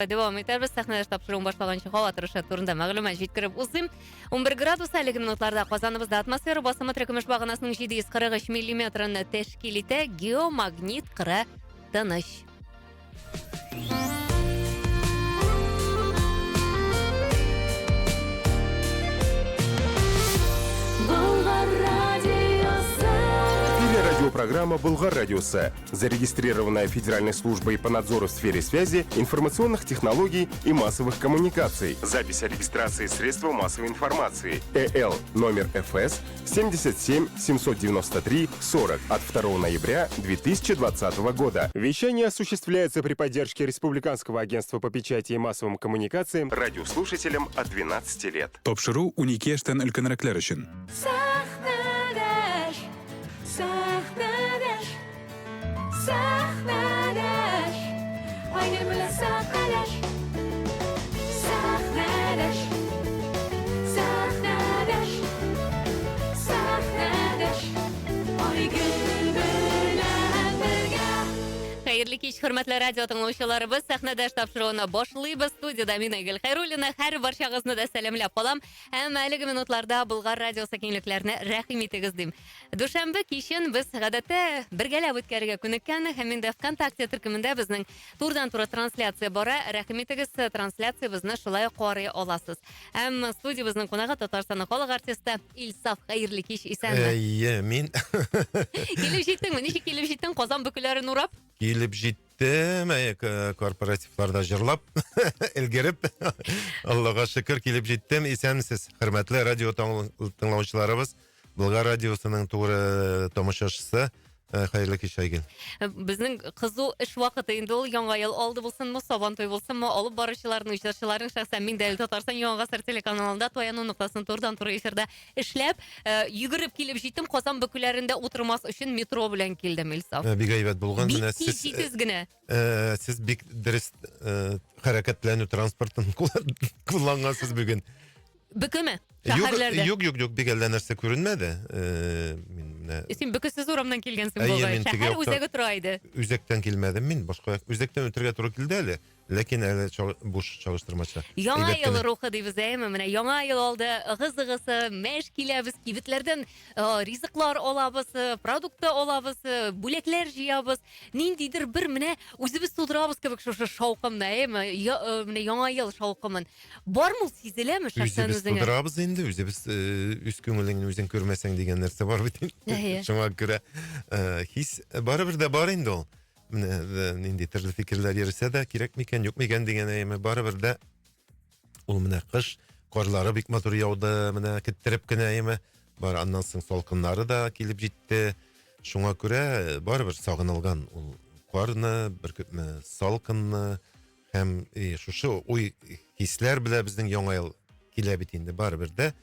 Devam eterбез. Сәхнәдә тапшыруын башлаганчы һава торышы турында мәгълүмат җиткереп узыйм. 11 градус 50 минутларда Казаныбызда атмосфера басымы трекөмеш баганасының 743 миллиметрын тәшкил итә. Геомагнит кыры тыныч. Радиопрограмма «Болгар радиосы», зарегистрированная Федеральной службой по надзору в сфере связи, информационных технологий и массовых коммуникаций. Запись о регистрации средства массовой информации. ЭЛ номер ФС 77 793 40 от 2 ноября 2020 года. Вещание осуществляется при поддержке Республиканского агентства по печати и массовым коммуникациям радиослушателям от 12 лет. Топшыру уникештен өлкөнөрөклөр үчүн. Сахнадаш, ойнер белән сахнадаш, сахнадаш, сахнадаш, сахнадаш, ойгыр белән бергә. Хәерле кич, хөрмәтле радио тыңлаучыларыбыз. Сәхнәдә тапшыруына башлыйбыз. Студияда мин Айгөл Хәйруллина. Һәр барчагызны да сәламләп калам. Һәм әлеге минутларда Болгар радиосы киңлекләренә рәхим итегез дим. Дүшәмбе кичен без гадәттә бергәләп үткәрергә күнеккән һәм инде ВКонтакте төркемендә безнең турдан-туры трансляция бара. Рәхим итегез, трансляциябызны шулай карый аласыз. Һәм студиябызның кунагы Татарстанның халык артисты Илсаф. Хәерле кич, исәнме? Мин Килеп җиттеңме? Ничек килеп җиттең? Казан бөкеләрен урап? килеп җиттем, корпоративларда җырлап, элгереп, Аллага шөкер килеп җиттем, исәнмесез, хөрмәтле радио тыңлаучыларыбыз, Болгар радиосының туры тамашачысы, хәерле кич Айгөл. Безнең кызу эш вакыты инде ул яңа ел алды булсынмы, Сабантуй булсынмы, алып баручыларның, җырчыларның шәхсән мин дә Татарстан Яңа Гасыр телеканалында Тояну нуктасын турдан-туры эфирдә эшләп, йөгереп килеп җиттем. Казан бөкеләрендә утырмас өчен метро белән килдем, Илсаф. Бик әйбәт булган. Менә сез генә. Сез бик дөрес хәрәкәтләнү транспортын куллангансыз бүген. Бөкеме? Шәһәрләрдә. Юк, бик әллә нәрсә күренмәде. Мин менә Син бөкесез урамнан килгәнсең бугай. Шәһәр үзәге тора иде. Үзәктән килмәдем мин, башка үзәктән үтәргә туры килде әле. Ләкин әле буш чагыштырмача. Яңа ел рухы дибез әйме, менә яңа ел алды, ыгы-зыгысы, мәш киләбез, кибетләрдән ризыклар алабыз, продукты алабыз, бүләкләр җыябыз. Ниндидер бер менә үзебез тудырабыз кебек шушы шаукымны, әйме, менә яңа ел шаукымын. Бармы сизеләме шәхсән үзебез үзеңә? тудырабыз инде, үзебез үз күңелеңне үзең күрмәсәң дигән нәрсә бар бит. Шуңа күрә хис барыбер дә бар инде ул. Менә нинди төрле фикерләр йөрсә дә, кирәк микән, юк микән дигән әйме барыбер дә ул менә кыш карлары бик матур яуды, менә киттереп кенә әйме бар, аннан соң салкыннары да килеп җитте. Шуңа күрә барыбер сагынылган ул карны, беркетме салкынны һәм шушы уй хисләр белән безнең яңа ел килә бит инде барыбер дә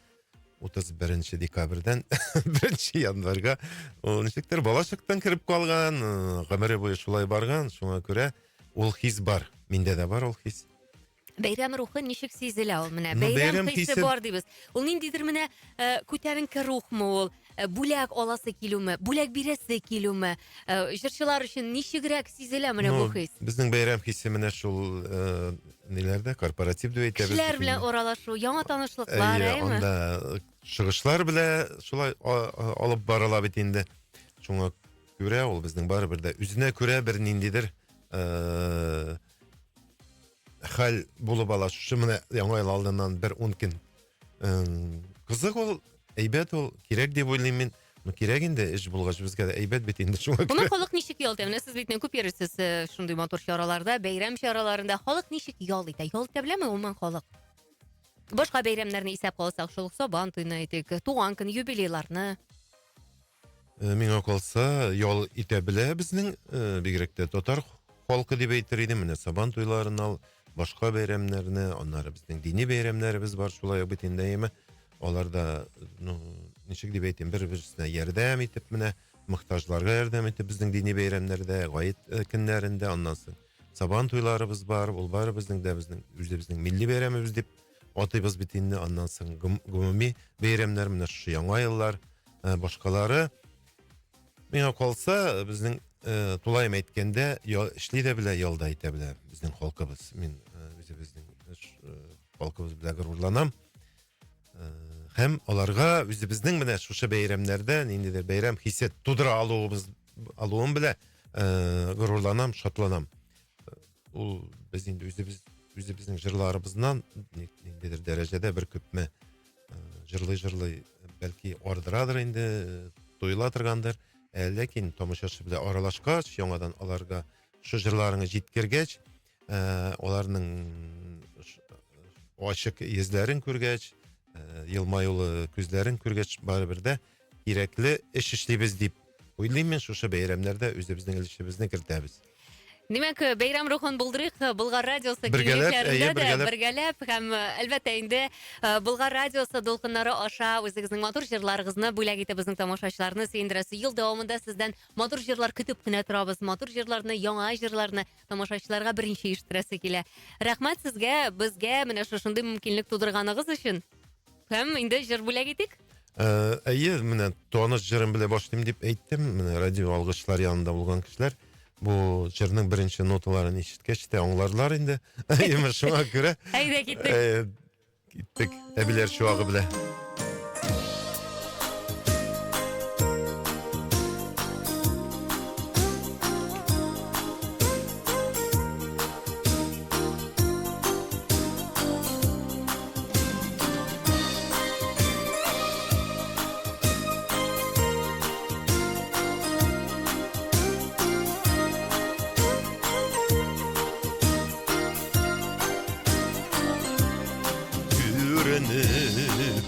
31 декабрьдән 1 январьга ничектер балачактан кирип калган, гомере буе шулай барган, шуңа күрә ул хис бар. Миндә дә бар ул хис. Бәйрәм рухы ничек сизелә ул менә? Бәйрәм хисе бар дибез. Ул ниндидер менә күтәренке рухмы ул? Бүләк аласы килүме? Бүләк бирәсе килүме? Җырчылар өчен ничегрәк сизелә менә бу хис? Безнең бәйрәм хисе менә шул ниләрдә корпоратив дип әйтәбез. Кешеләр белән аралашу, яңа танышлыклар, әйме? Анда чыгышлар белән шулай алып барыла бит инде. Шуңа күрә ул безнең барыбер дә үзенә күрә бер ниндидер хәл булып ала. Шушы менә яңа ел алдыннан бер 10 көн. Кызык ул, әйбәт ул, кирәк дип уйлыйм мин. Кирәк инде эш булгач безгә дә әйбәт бит инде шуңа Моны күрә. халык ничек ял итә? Менә сез бит күп йөрисез шундый матур чараларда, бәйрәм чараларында халык ничек ял итә? Ял итә беләме ул халык? Башка бәйрәмнәрне исәп алсак, шул Сабантуйны әйтик, туган көн, юбилейларны. Миңа калса, ял итә белә безнең бигрәк тә татар халкы дип әйтер идем. Менә Сабантуйларын ал, башка бәйрәмнәрне, аннары безнең дини бәйрәмнәребез бар, шулай бит инде әйме. Аларда, ничек дип әйтим, бер-берсенә ярдәм итеп, менә мохтаҗларга ярдәм итеп, безнең дини бәйрәмнәрдә, гаит көннәрендә, аннан соң Сабантуйларыбыз бар, ул бар безнең дә безнең милли бәйрәмебез дип атыйбыз бит инде, аннан соң гомуми бәйрәмнәр, менә шушы яңа еллар, башкалары. Миңа калса, безнең тулайым әйткәндә, эшли дә белә, ялда итә белә безнең халкыбыз. Мин Özümüzün halkımız bilen gururlanam. Hem olarga özümüzün bile şuşa beyramlardan indidir beyram hisset tudura alığım bile gururlanam, şatlanam. O biz indi özümüzün jırlarımızdan indidir derecede bir köpme jırlı belki ordıradır indi duyulatırgandır. Lekin tomoşaşı bile aralaşkaç, yonadan alarga şu jırlarını jitkirgeç, olarının o açık izlerin kürgeç, yılmayılı küzlerin kürgeç bari bir de gerekli iş işleybiz deyip uylayayım ben şu beyramlarda özümüzün ilişkimizden kirtemiz. Demek beyram ruhun bulduruk Bulgar Radyosu Birgelep, birgelep hem elbette indi Bulgar Radyosu dolkunları aşağı özünüzün motor jırlarınızı buylak ete bizning tomoshachilarni sevindirasi. Yıl davomida sizden motor jırlar kütüp kine turabız. Motor jırlarni, yangi jırlarni tomoshachilarga birinchi eshittirasi kela. Rahmat sizga, bizga mana shunday mumkinlik tug'dirganingiz uchun. Hem endi jır buylak etik. Mine to'nish jırım bile başlayayım deyip aytdim. Mine radio algıçlar yanında bulgan kişiler. Bu jırının birinci notalarını işitkeç de anlarlar indi. Yeme şuna göre. Haydi gittik. Gittik. Ebiler şu ağı bile.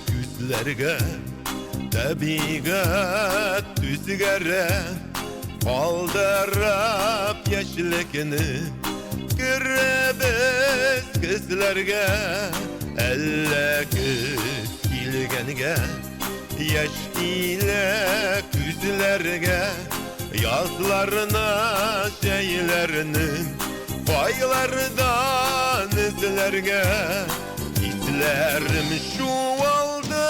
Küzlerge tabiat tüzgere kaldırıp yaşlıkını kırabız kızlarga elle kız kilgenge yaş ile küzlerge yazlarına şeylerinin paylardan izlerge İzlerim şu oldu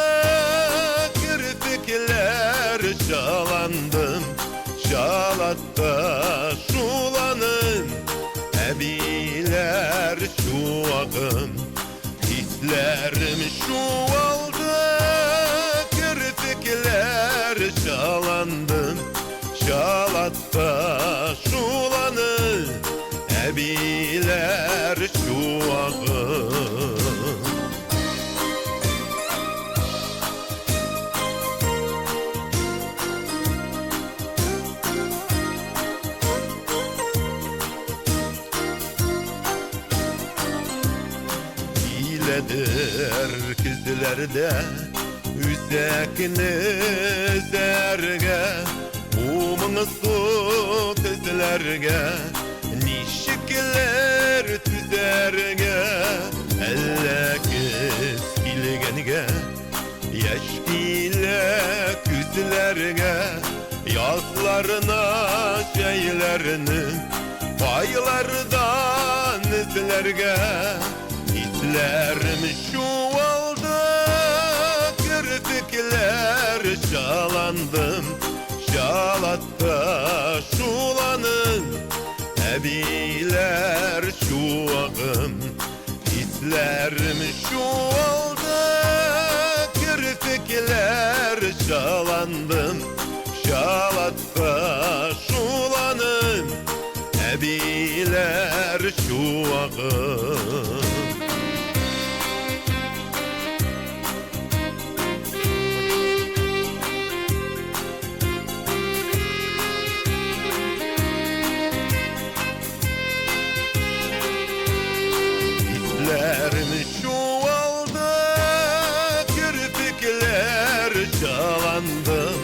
kirpikler şalandım şalatta şulanın ebiler şu akım İzlerim şu oldu kirpikler şalandım şalatta şulanın ebiler şu akım Hiledir kızlarda üzekini zerge Umunu su kızlarga nişikler tüzerge Elle kız kilgenge yaş ile küzlerge Yazlarına şeylerini paylardan izlerge İzlerim şu oldu kirpikler şalandım şalatta şulanın ebiler şu akım İzlerim şu oldu kirpikler şalandım şalatta şulanın ebiler şu akım şu oldu kirpikler şalandım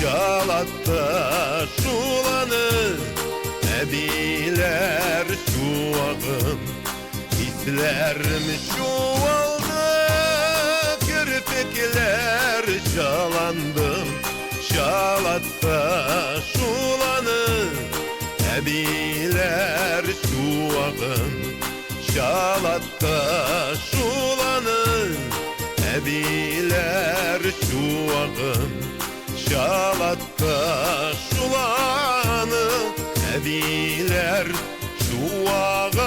şalatta şulanın ebiler şu akım İzlerim şu oldu kirpikler şalandım şalatta şulanın ebiler şu akım Şalatta şulanın ebiler şu akım Şalatta şulanın ebiler şu akım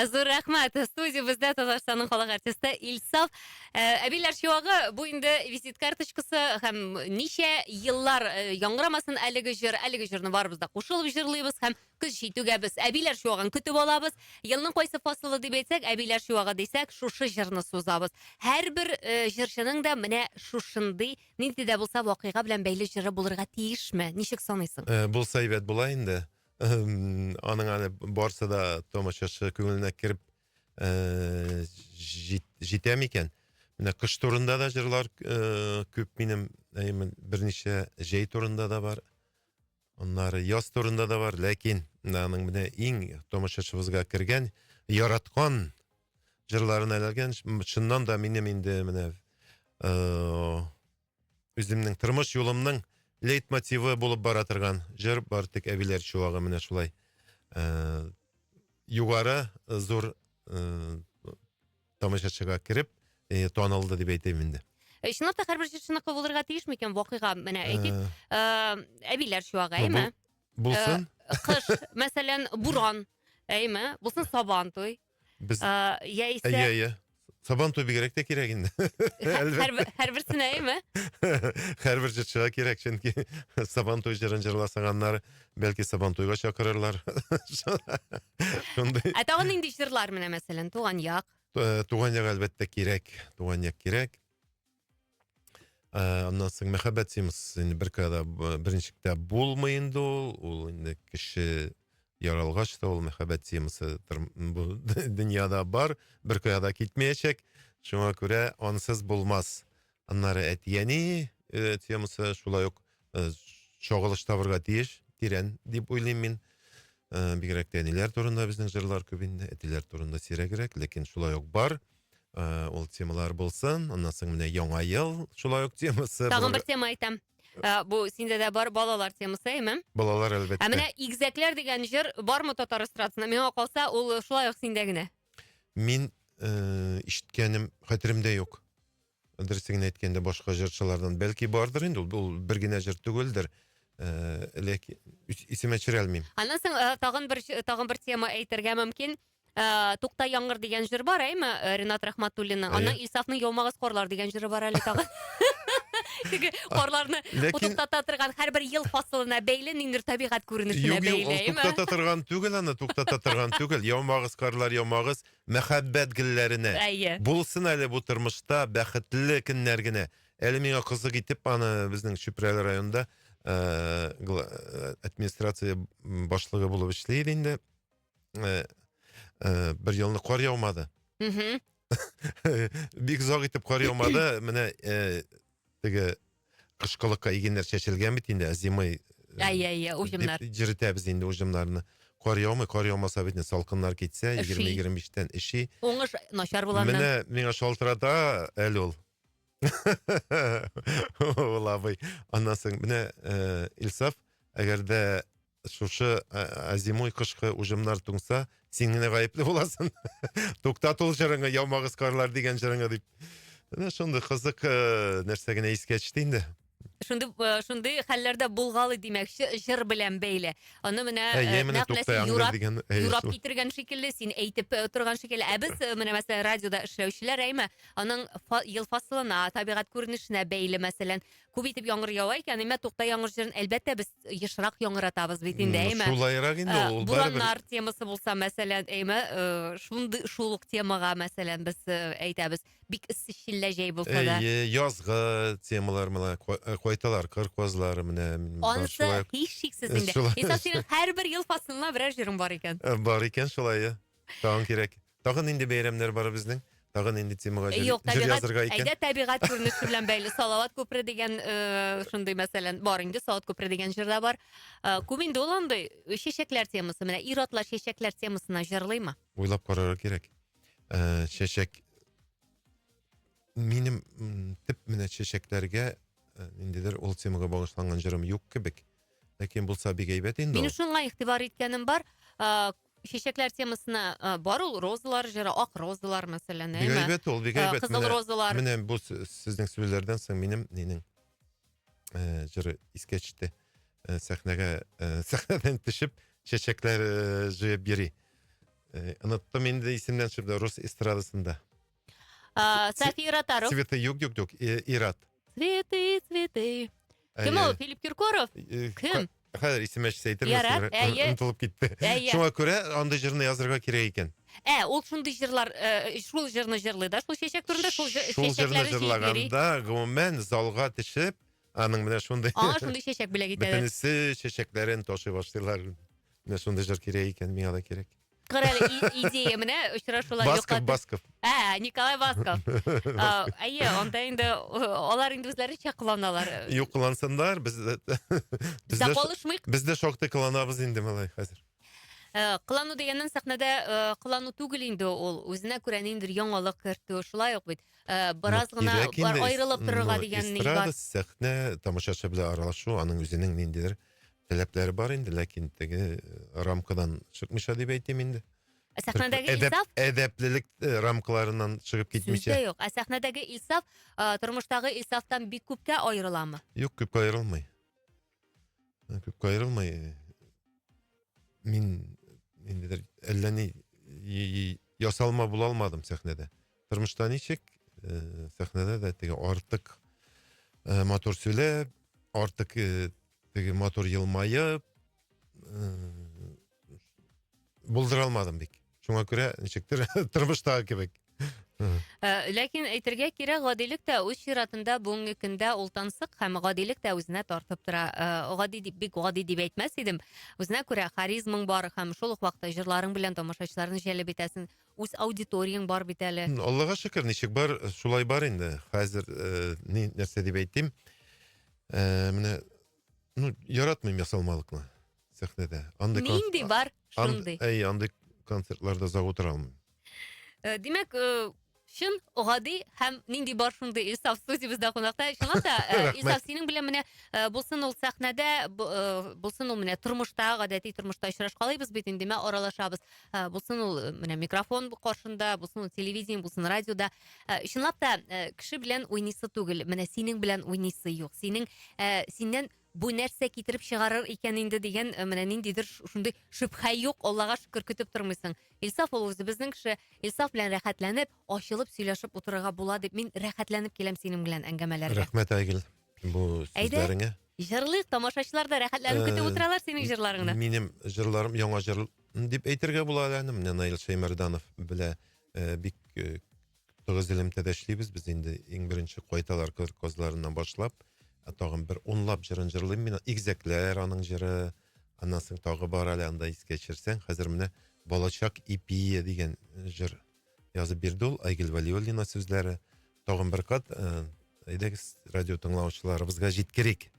Зур рәхмәт. Студиябездә Татарстанның халык артисты Илсаф. Әбиләр чуагы бу инде визит карточкасы һәм ничә еллар яңгырамасын әлеге җырны барыбыз да кушылып җырлыйбыз һәм көз җитүгә без әбиләр чуагын көтеп алабыз. Елның кайсы фасылы дип әйтсәк, әбиләр чуагы дисәк, шушы җырны сузабыз. Һәрбер җырчының да менә шушындый нинди дә булса вакыйга белән бәйле җыры булырга тиешме? Ничек саныйсың? Булса әйбәт була инде. Аның аны барса да тамашачы күңеленә кереп җитә микән? Менә кыш турында да җырлар күп минем берничә җәй турында да бар. Аннары яз турында да бар, ләкин аның менә иң тамашачыбызга кергән, яраткан җырларын әлгән, чыннан да минем инде менә үземнең тормыш юлымның лейтмотивы булып бара торган җыр бар, тик әбиләр чуагы менә шулай югары зур тамашачыга кереп танылды дип әйтәм инде. Чынлап та һәрбер җырчыныкы булырга тиешме икән вакыйга? Менә әйтик, әбиләр чуагы, әйме? Булсын. Кыш, мәсәлән, буран, әйме? Булсын Сабантуй. Без яисә Сабантуй бигрәк тә кирәк инде. һәрберсенә, әйме? Һәрбер җырчыга кирәк, чөнки Сабантуй җырын җырласаң, аннары бәлки Сабантуйга чакырырлар. Шундый. Тагын нинди җырлар менә мәсәлән, туган як? Туган як әлбәттә кирәк. Туган як кирәк. Аннан соң мәхәббәт темасы инде беркадә беренчектә булмый инде ул инде кеше яралгач та ул мәхәббәт темасы бу дөньяда бар, беркадә китмәячәк. Шуңа күрә ансыз булмас. Аннары әтияни темасы шулай ук чагылыш табырга тиеш, тирән дип уйлыйм мин. Бигрәк тә әниләр турында безнең җырлар күп инде, әтиләр турында сирәгрәк, ләкин шулай ук бар. Ул темалар булсын, аннан соң менә яңа ел шулай ук темасы. Тагын бер тема әйтәм. Бу синдә дә бар балалар темасы, әйме? Балалар әлбәттә. Менә игезәкләр дигән җыр бармы татар эстрадасында? Миңа калса, ул шулай ук синдә генә. Мин ишеткәнем хәтеремдә юк. Дөресен әйткәндә башка җырчылардан бәлки бардыр инде, ул бер генә җыр түгелдер. Ләкин исемә төшерә алмыйм. Аннан соң тагын бер тема әйтергә мөмкин. Тукта яңгыр дигән җыр бар, әйме? Ринат Рахматуллинның. Аннан Илсафның Яумагыз карлар дигән җыры бар әле тагын. Теге карларны туктата торган һәрбер ел фасылына бәйле ниндидер табигать күренешенә бәйле, әйме? Туктата торган түгел, аны туктата торган түгел. Яумагыз карлар, яумагыз мәхәббәт гөлләренә. Булсын әле бу тормышта бәхетле көннәр генә. Әле миңа кызык итеп аны безнең Чүпрәле районында администрация башлыгы булып эшли инде. Бер елны кар яумады. Бик зак итеп кар яумады. Менә теге кышкылыкка игеннәр чәчелгән бит инде, зимой. Уҗымнар. Җиртәбез инде уҗымнарны. Кар яумаса бит, салкыннар китсә, 20-25-тән иши. Уңыш начар булганнан. Менә миңа шалтырата әле ул. Валабый. Аннан соң менә Илсаф, әгәр дә шушы зимой кышкы уҗымнар туңса, син генә гаепле буласың. Туктат ул җырыңа, яумагыз карлар дигән җырыңа дип. Менә шундый кызык нәрсә генә искә төште инде. Шундый хәлләрдә булгалы димәкче җыр белән бәйле. Аны менә юрап китергән шикелле, син әйтеп торган шикелле. Без менә мәсәлән радиода эшләүчеләр, әйме, аның ел фасылына, табигать күренешенә бәйле мәсәлән, күп итеп яңгыр ява икән, әмма тукта яңгыр җырын әлбәттә без ешрак яңгыратабыз бит инде, әйме. Шулайрак инде ул. Бураннар темасы булса мәсәлән, әйме, шул ук темага мәсәлән без әйтәбез. Бик иссечиллә җәй булса да. Язгы темалар менә кайталар, кыр козлары менә. Анысы һич шиксез инде. Инсан синең һәрбер ел фасылына берәр җырың бар икән. Бар икән шулай. Тагын кирәк. Тагын инде бәйрәмнәр бар безнең. Тагын инде темага җыр язырга икән. Әйдә табигать күренеше белән бәйле Салават күпре дигән шундый мәсәлән бар инде, Салават күпре дигән җырда бар. Күп инде ул андый чәчәкләр темасы, менә ир-атлар чәчәкләр темасына җырлыймы? Уйлап карарга кирәк. Чәчәк минем тип менә чәчәкләргә ниндидер ул темага багышланган җырым юк кебек. Ләкин булса бик әйбәт инде. Мин шуңа игътибар иткәнем бар. Чәчәкләр темасына бар ул розалар җыры, ак розалар мәсәлән, әйме? Бик әйбәт ул, бик әйбәт. Кызыл розалар. Менә бу сезнең сүзләрдән соң минем җыры искә төште. Сәхнәдән төшеп чәчәкләр җыеп йөри. Unuttum indi isimden çıktı Rus estradasında. Safira Tarov. Sveta yok. İrat. Цветы. Kim o? Filip Kirkorov. Kim? Hayır isim şeydir Yarat, mesela unutulup gitti. Әйе. Şuna göre anda jırını yazırga kerek eken. Ул шундый җырлар, шул җырны җырлый да, шул чәчәк турында шул Şol jırını чәчәкләрне җыйып йөри. jırlaganda gümmen zalga tişip anın bile şunday. Аңа шундый чәчәк бүләк итәләр. Bütünüsü çiçeklerin taşı başlarlar. Ne şunday jır kerek eken miyala kerek. Кыралы идея менә очрашулар Baskov. Николай Басков. Әйе, анда инде алар инде үзләренчә кыланалар. Yok kılansınlar biz de şokta kılanabız indi malay hazır. Кылану дигәннән сәхнәдә кылану түгел инде ул. Үзенә күрә ниндидер яңалык кертү. Шулай ук бит. Бераз гына аерылып торырга дигән ни бар. Estrada sahne tamaşaçı bilen aralaşu anın üzerinin nindidir. Talepleri var indi lakin tege ramkadan çıkmış diye aytayım indi. Сәхнәдәге Илсаф Edeplilik ramkalarından çıkıp gitmiş. Сүздә юк. Сәхнәдәге Илсаф тормыштагы Илсафтан бик күпкә аерыламы? Yok küp ayrılmay. Küp ayrılmay. Min indidir elleni yasalma bulalmadım sahnede. Tırmıştan içek sahnede de tege artık motor söyle artık tege motor yılmayıp bulduralmadım bek. Şuna göre nişektir tırmışta kebek. Ләкин әйтергә кирәк, гадилек тә үз чиратында бүгенге көндә ул тансык һәм гадилек тә үзенә тартып тора. Гади дип бик гади дип әйтмәс идем. Үзенә күрә харизмаң бар һәм шул ук вакытта җырларың белән тамашачыларны җәлеп итәсең. Үз аудиторияң бар бит әле. Аллага шөкер, ничек бар, шулай бар инде. Хәзер ни нәрсә дип әйтим? Менә яратмыйм ясалмалыкны сәхнәдә. Нинди бар шундый. Андый концертларда зау тора алмыйм. Димәк, шын гади һәм нинди бар шундый Илсаф студиябызда кунакта. Шуңа да Илсаф синең белән менә булсын ул сәхнәдә, булсын ул менә тормышта, гадәти тормышта очрашкалыйбыз бит инде, аралашабыз. Булсын ул менә микрофон каршында, булсын ул телевидение, булсын радиода. Чынлап та кеше белән уйныйсы түгел, менә синең белән уйныйсы юк. Синнән бу нәрсә китереп чыгарыр икән инде дигән менә ниндидер шундый шөбһә юк, Аллага шөкер көтеп тормыйсың. Илсаф ул үзебезнең кеше, Илсаф белән рәхәтләнеп, ачылып сөйләшеп утырырга була дип мин рәхәтләнеп киләм синең белән әңгәмәләргә. Рәхмәт Айгөл. Бу сүзләреңә. Җырлыйк, тамашачылар да рәхәтләнеп көтеп утыралар синең җырларыңны. Минем җырларым яңа җыр дип әйтергә була әле. Менә Наил Шәймәрданов белә бик тыгыз элемтәдә эшлибез. Без инде иң беренче кайталар козларыннан башлап тагын бер унлап җырын җырлыйм мин. Игзәкләр аның җыры, аннан соң тагы бар әле анда искә төшерсәң, хәзер менә Балачак ипи дигән җыр язып бирде ул Айгөл Валиуллина сүзләре. Тагын бер кат әйдәгез радио тыңлаучыларыбызга җиткерик.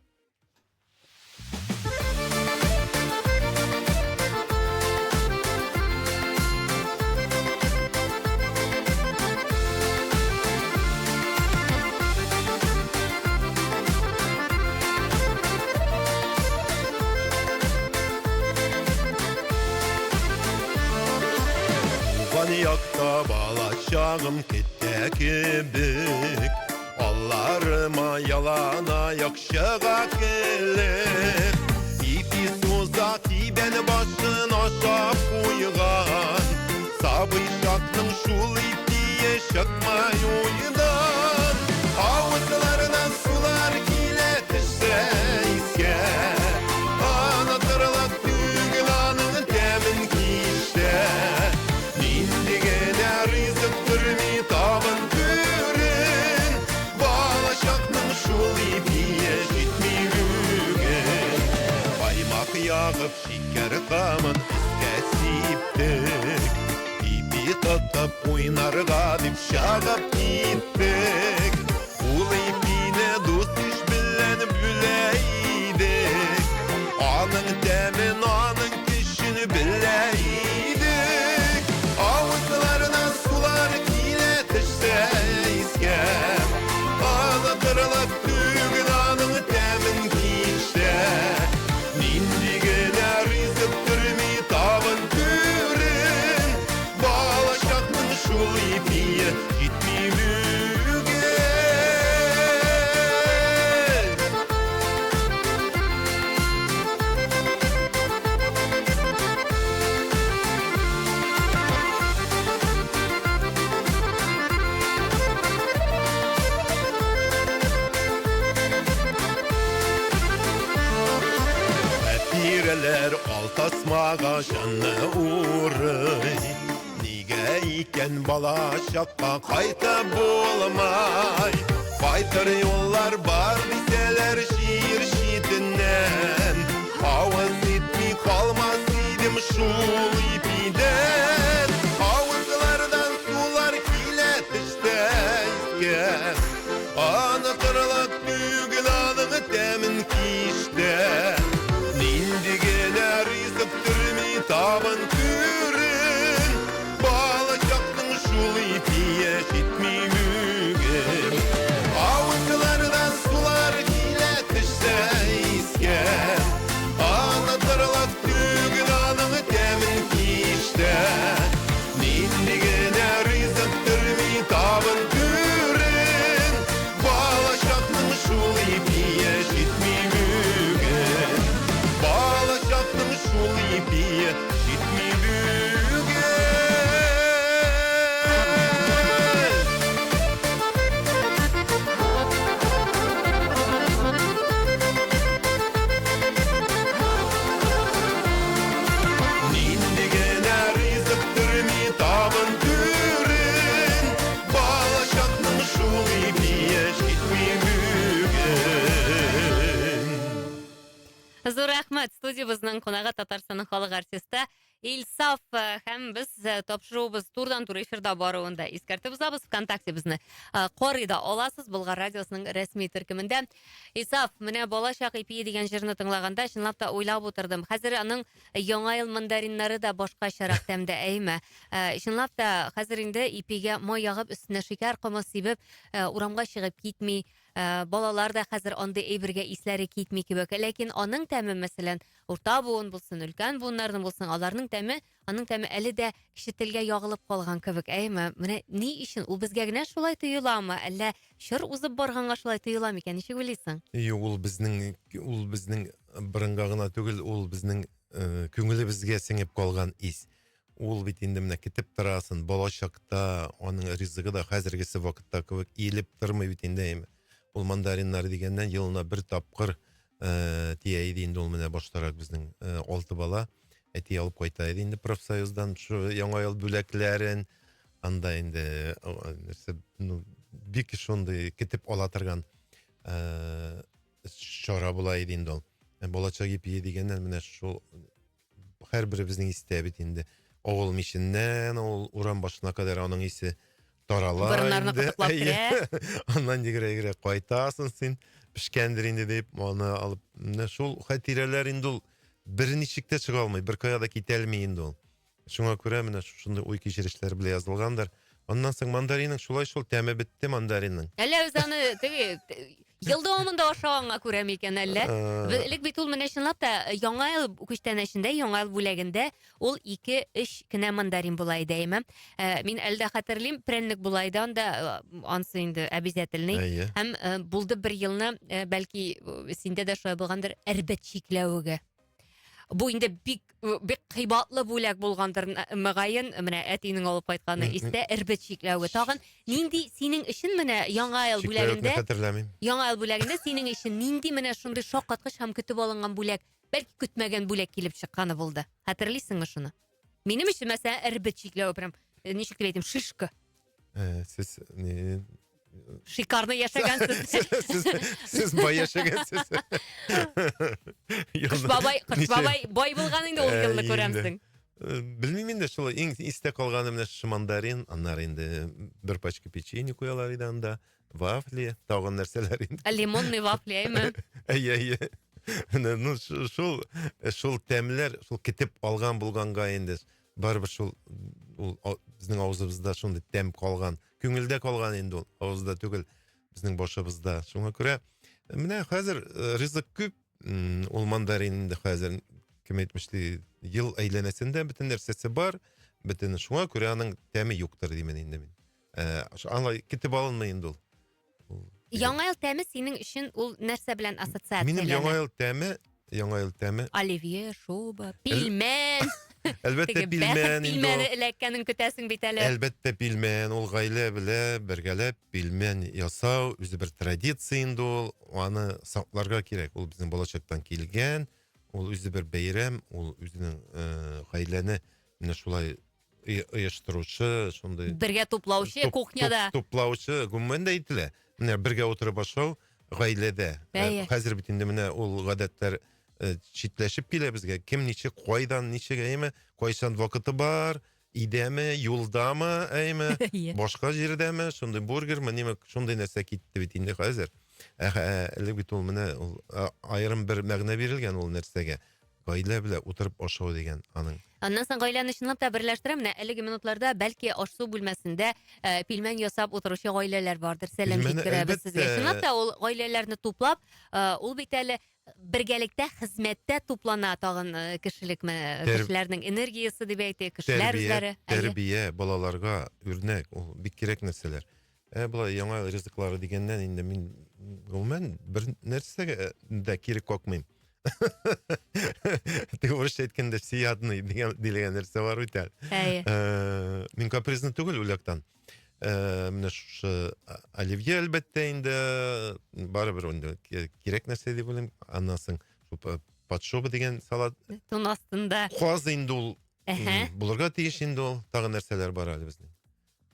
Yakta balacağım kitte kibik Allarıma yalana yakşığa gelir İpi tuzak beni başın aşağı koygan Sabışaklım şul ipiye şakmay oydan Havuzlarına sular kile tişseyse Anatırlak düğülanın temin kişte Nindigene rızıktır mi tavın görün Balaşakның şul ipiye jitmilügen Baymak yağıp şeker kamın üstə siptik İpi tutup oynarga dip şağıp gittik Ul ipine dost iş bilen büleydik Anın temin anın kişini bileydik Avuzlarına sular kile tişse iskem Ağlatırlak düğünanın temin kişte Nindigene rızıktır mi tavın görün Balaşaklın şul ipiye gitmilügen Geler altasmağa şanlı uğray. Nige iken bala şakka kayta bulmay. Baytar yollar bar diseler şiir şiitinden. Havaz etmi kalmaz idim şul ipiden. Havuzlardan sular kiletişte isken. Anıtırlık büyük alığı temin kişte. Nindigene rizıktır mi taban türün. Bağlayacaktın şul ipiye şitmi mügen. Havuzlardan sular kiletişte isken. Anıtırlık büyük alığı temin kişte. Nindigene rizıktır mi taban türün. Bağlayacaktın şul ipiye şitmi mügen. Bağlayacaktın şul ipiye şitmi mügen. Nindigene rizıktır mi taban türün. Bağlayacaktın şul ipiye şitmi mügen. Зур рахмат. Студиябызның қонағы Татарстанның халық артисті Илсаф һәм без тапшыруыбыз турдан-тур эфирда баруында искәртеп узабыз. ВКонтакте безне карый да аласыз. Болгар радиосының рәсми төркемендә. Илсаф, менә балачак ипи дигән җырны тыңлаганда чынлап та уйлап утырдым. Хәзер аның яңа ел мандариннары да башкачарак тәмдә әйме. Чынлап та хәзер инде ипигә май ягып өстенә шикәр комы сибеп урамга чыгып китми. Балалар да хәзер андый әйбергә исләре китми кебек. Ләкин аның тәме, мәсәлән, урта буын булсын, өлкән буыннарның булсын, аларның тәме, аның тәме әле дә кеше телгә ягылып калган кебек. Әйме, менә ни өчен ул безгә генә шулай тоеламы, әллә чор узып барганга шулай тоеламы икән? Ничек уйлыйсың? Ул безнең бырынга гына түгел, ул безнең күңелебезгә сеңеп калган ис. Ул бит инде менә китеп торасын, балачакта аның ризыгы да хәзергесе вакытта кебек иелеп тормый бит инде. Ул мандариннар дигәннән елына бер тапкыр тия иде инде ул менә баштарак безнең 6 бала әти алып кайта иде инде профсоюздан шу яңа ел бүләкләрен анда инде нәрсә бик шундый китеп ала торган чара була иде инде ул. Балачак ипи дигәннән менә шу һәрберебезнең истә бит инде авыл мишеннән ул урам башына кадәр аның исе тарала. Борыннарны кытыклап керә. Аннан дигәрә кайтасың син пешкәндер инде дип аны алып менә шул хатирәләр инде ул берничек тә чыга алмый, бер кая да китә алмый инде ул. Шуңа күрә менә шундый уй кичерешләр белән язылгандыр. Аннан соң мандаринның шулай шул тәме бетте мандаринның. Әллә үз аны теге ел дәвамында ашаганга күрә микән әллә? Элек бит ул менә чынлап та яңа ел күчтәнәшендә, яңа ел бүләгендә ул 2-3 кенә мандарин була иде әйме. Мин әлдә хәтерлим, прәннек була иде анда, ансы инде обязательный. Һәм булды бер елны, бәлки синдә дә шулай булгандыр, әрбәт чикләвегә. Бу инде бик кыйбатлы бүләк булгандыр мөгаен, менә әтинең алып кайтканы истә әрбәт чикләве. Тагын нинди синең өчен менә яңа ел бүләгендә? Яңа ел бүләгендә синең өчен нинди менә шундый шаккаткыч һәм көтеп алынган бүләк, бәлки көтмәгән бүләк килеп чыкканы булды. Хәтерлисеңме шуны? Минем өчен мәсәлән әрбәт чикләве прям ничек дип әйтим, шишка. Сез Шикарны яшәгәнсез. Сез бай яшәгәнсез. Кыш бабай бай булган инде ул елны күрәмсең. Белмим инде шулай иң истә калганы менә шу мандарин, аннары инде бер пачка печенье куялар иде анда, вафли, тагын нәрсәләр инде. Лимонный вафли, әйме. Әйе. Ну шул тәмләр, шул китеп алган булганга инде барбыр шул безнең авызыбызда шундый тәм калган, күңелдә калган инде ул, авызда түгел, безнең башыбызда. Шуңа күрә менә хәзер ризык күп, ул мандарин инде хәзер кем әйтмешли, ел әйләнәсендә бөтен нәрсәсе бар, бөтен шуңа күрә аның тәме юктыр димен инде мин. Аңлай китеп алынмый инде ул. Яңа ел тәме синең өчен ул нәрсә белән ассоциацияләнә? Минем яңа ел тәме оливье, шуба, пилмән. Әлбәттә пилмән инде. Пилмән эләккәнен көтәсең бит әле. Әлбәттә пилмән, ул гаилә белән бергәләп пилмән ясау, үзе бер традиция инде ул. Аны сакларга кирәк. Ул безнең балачактан килгән. ул үзе бер бәйрәм, ул үзенең гаиләне менә шулай оештыручы, шундай Бергә туплаучы кухняда. туплаучы, гомумән дә әйтелә. Менә бергә утырып ашау гаиләдә. Хәзер бит инде менә ул гадәтләр читләшеп килә безгә. Кем ничек, кайдан ничек, әйме, кайчан вакыты бар, идәме, юлдамы, әйме, башка җирдәме, шундай бургерме, ниме, шундай нәрсә китте бит инде хәзер. Элек бит ул менә аерым бер мәгънә бирелгән ул нәрсәгә. Гаилә белән утырып ашау дигән аның. Аннан соң гаиләне чынлап та берләштерә. Менә әлеге минутларда бәлки аш-су бүлмәсендә пилмән ясап утыручы гаиләләр бардыр. Сәлам Пилмәне, җиткерәбез сезгә. әлбәттә. Чынлап та ул гаиләләрне туплап, ул бит әле бергәлектә хезмәттә туплана тагын кешеләрнең энергиясе дип әйтә, кешеләр үзләре. Тәрбия балаларга үрнәк, ул бик кирәк нәрсәләр. Булай яңа ризыклары дигәннән инде мин гомумән бер нәрсәгә дә кирәк какмыйм. Ты урысча әйткәндә сиядный дигән нәрсә бар бит әле. Мин капризны түгел үлектән. Менә шу оливье әлбәттә инде барыбер инде кирәк нәрсә дип уйлыйм. Аннан соң подшоба дигән салат. Тун астында. Хаз инде ул булырга тиеш инде ул. Тагы нәрсәләр бар әле безнең.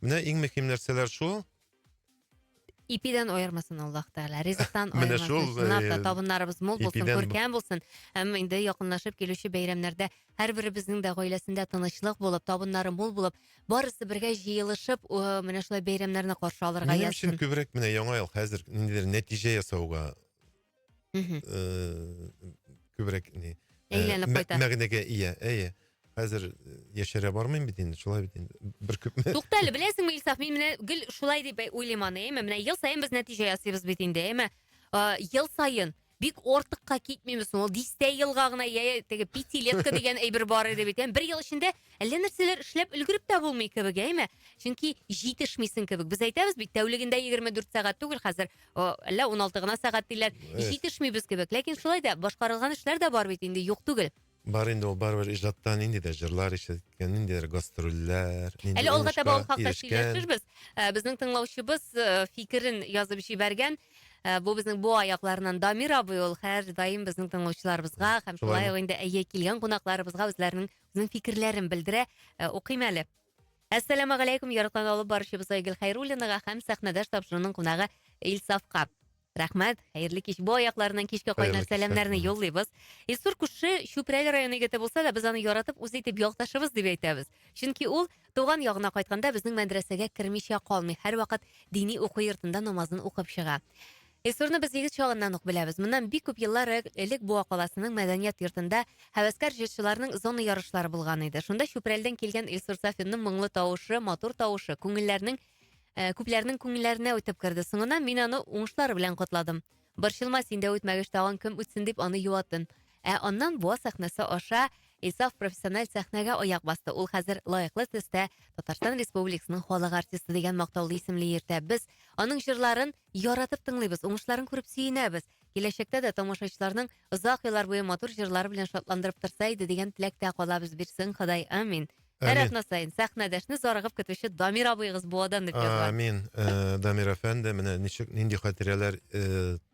Менә иң мөһим нәрсәләр шул. Ипидән аермасын Аллаһ Тәгалә, ризыктан Менә аермасын. шул, Чынлап та табыннарыбыз мул булсын, ипидән күркәм булсын. Һәм инде якынлашып килүче бәйрәмнәрдә һәрберебезнең дә гаиләсендә тынычлык булып, табыннары мул булып, барысы бергә җыелышып, менә шулай бәйрәмнәрне каршы алырга Минем өчен язсын. күбрәк менә яңа ел хәзер ниндидер нәтиҗә ясауга күбрәк ни Әйләнеп кайта. мәгънәгә ия. Хәзер яшәрә бармыйм бит инде, шулай бит инде. Бер күпме. Туктале, беләсеңме, Илсаф, мин менә гел шулай дип уйлыйм аны, менә ел саен без нәтиҗә ясыйбыз бит инде, ел саен бик ортыкка китмибез. Ул 10 елга гына теге пятилетка дигән әйбер бар иде бит. Бер ел эчендә әллә нәрсәләр эшләп өлгереп тә булмый кебек, Чөнки җитешмисең кебек. Без әйтәбез бит, тәүлегендә 24 сәгать түгел хәзер, әллә 16 гына сәгать диләр. Җитешмибез кебек. Ләкин шулай да башкарылган эшләр дә бар бит инде, юк түгел. Бар инде ул барбер иҗаттан инде дә җырлар ишеткән, ниндидер гастрольләр, Әле алга таба ул хакта сөйләшербез. Безнең тыңлаучыбыз фикерен язып җибәргән. Бу безнең бу аякларынан Дамир абый, ул һәр даим безнең тыңлаучыларыбызга һәм шулай ук инде килгән кунакларыбызга үзләренең фикерләрен белдерә. Укыйм әле. Ассаламу алейкум, яраткан алып барышыбыз Айгөл Хайруллинага һәм сәхнәдәш тапшыруның кунагы Илсафка. Рәхмәт, хәерле кич. Бу аякларынан кичкә кайнар сәламнәрне юллыйбыз. Илсур күрше Шүпрәле районы егете булса да, без аны яратып үз итеп якташыбыз дип әйтәбез. Чөнки ул туган ягына кайтканда безнең мәдрәсәгә кермичә калмый, һәрвакыт дини уку йортында намазын укып чыга. Илсурны без егет чагыннан ук беләбез. Моннан бик күп еллар элек Буа каласының мәдәният йортында һәвәскәр җырчыларның зона ярышлары булган иде. Шунда Шүпрәлдән килгән Илсур Сафинның моңлы тавышы, матур тавышы күпләрнең күңелләренә үтеп керде. Соңыннан мин аны уңышлары белән котладым. Борчылма, синдә үтмәгәч тагын кем үтсен дип аны юатын. Аннан Буа сәхнәсе аша Илсаф профессиональ сәхнәгә аяк басты. Ул хәзер лаеклы төстә Татарстан Республикасының халык артисты дигән мактаулы исемле йөртә. Без аның җырларын яратып тыңлыйбыз, уңышларын күреп сөенәбез. Киләчәктә дә тамашачыларның озак еллар буе матур җырлары белән шатландырып торса иде дигән теләктә калабыз. Бирсен Ходай, амин. Рәхмәт сайын сәхнәдәшне зарыгып көтүче Дамир абыйгыз Буадан дип язган. Амин. Дамир әфәнде менә нинди хатирәләр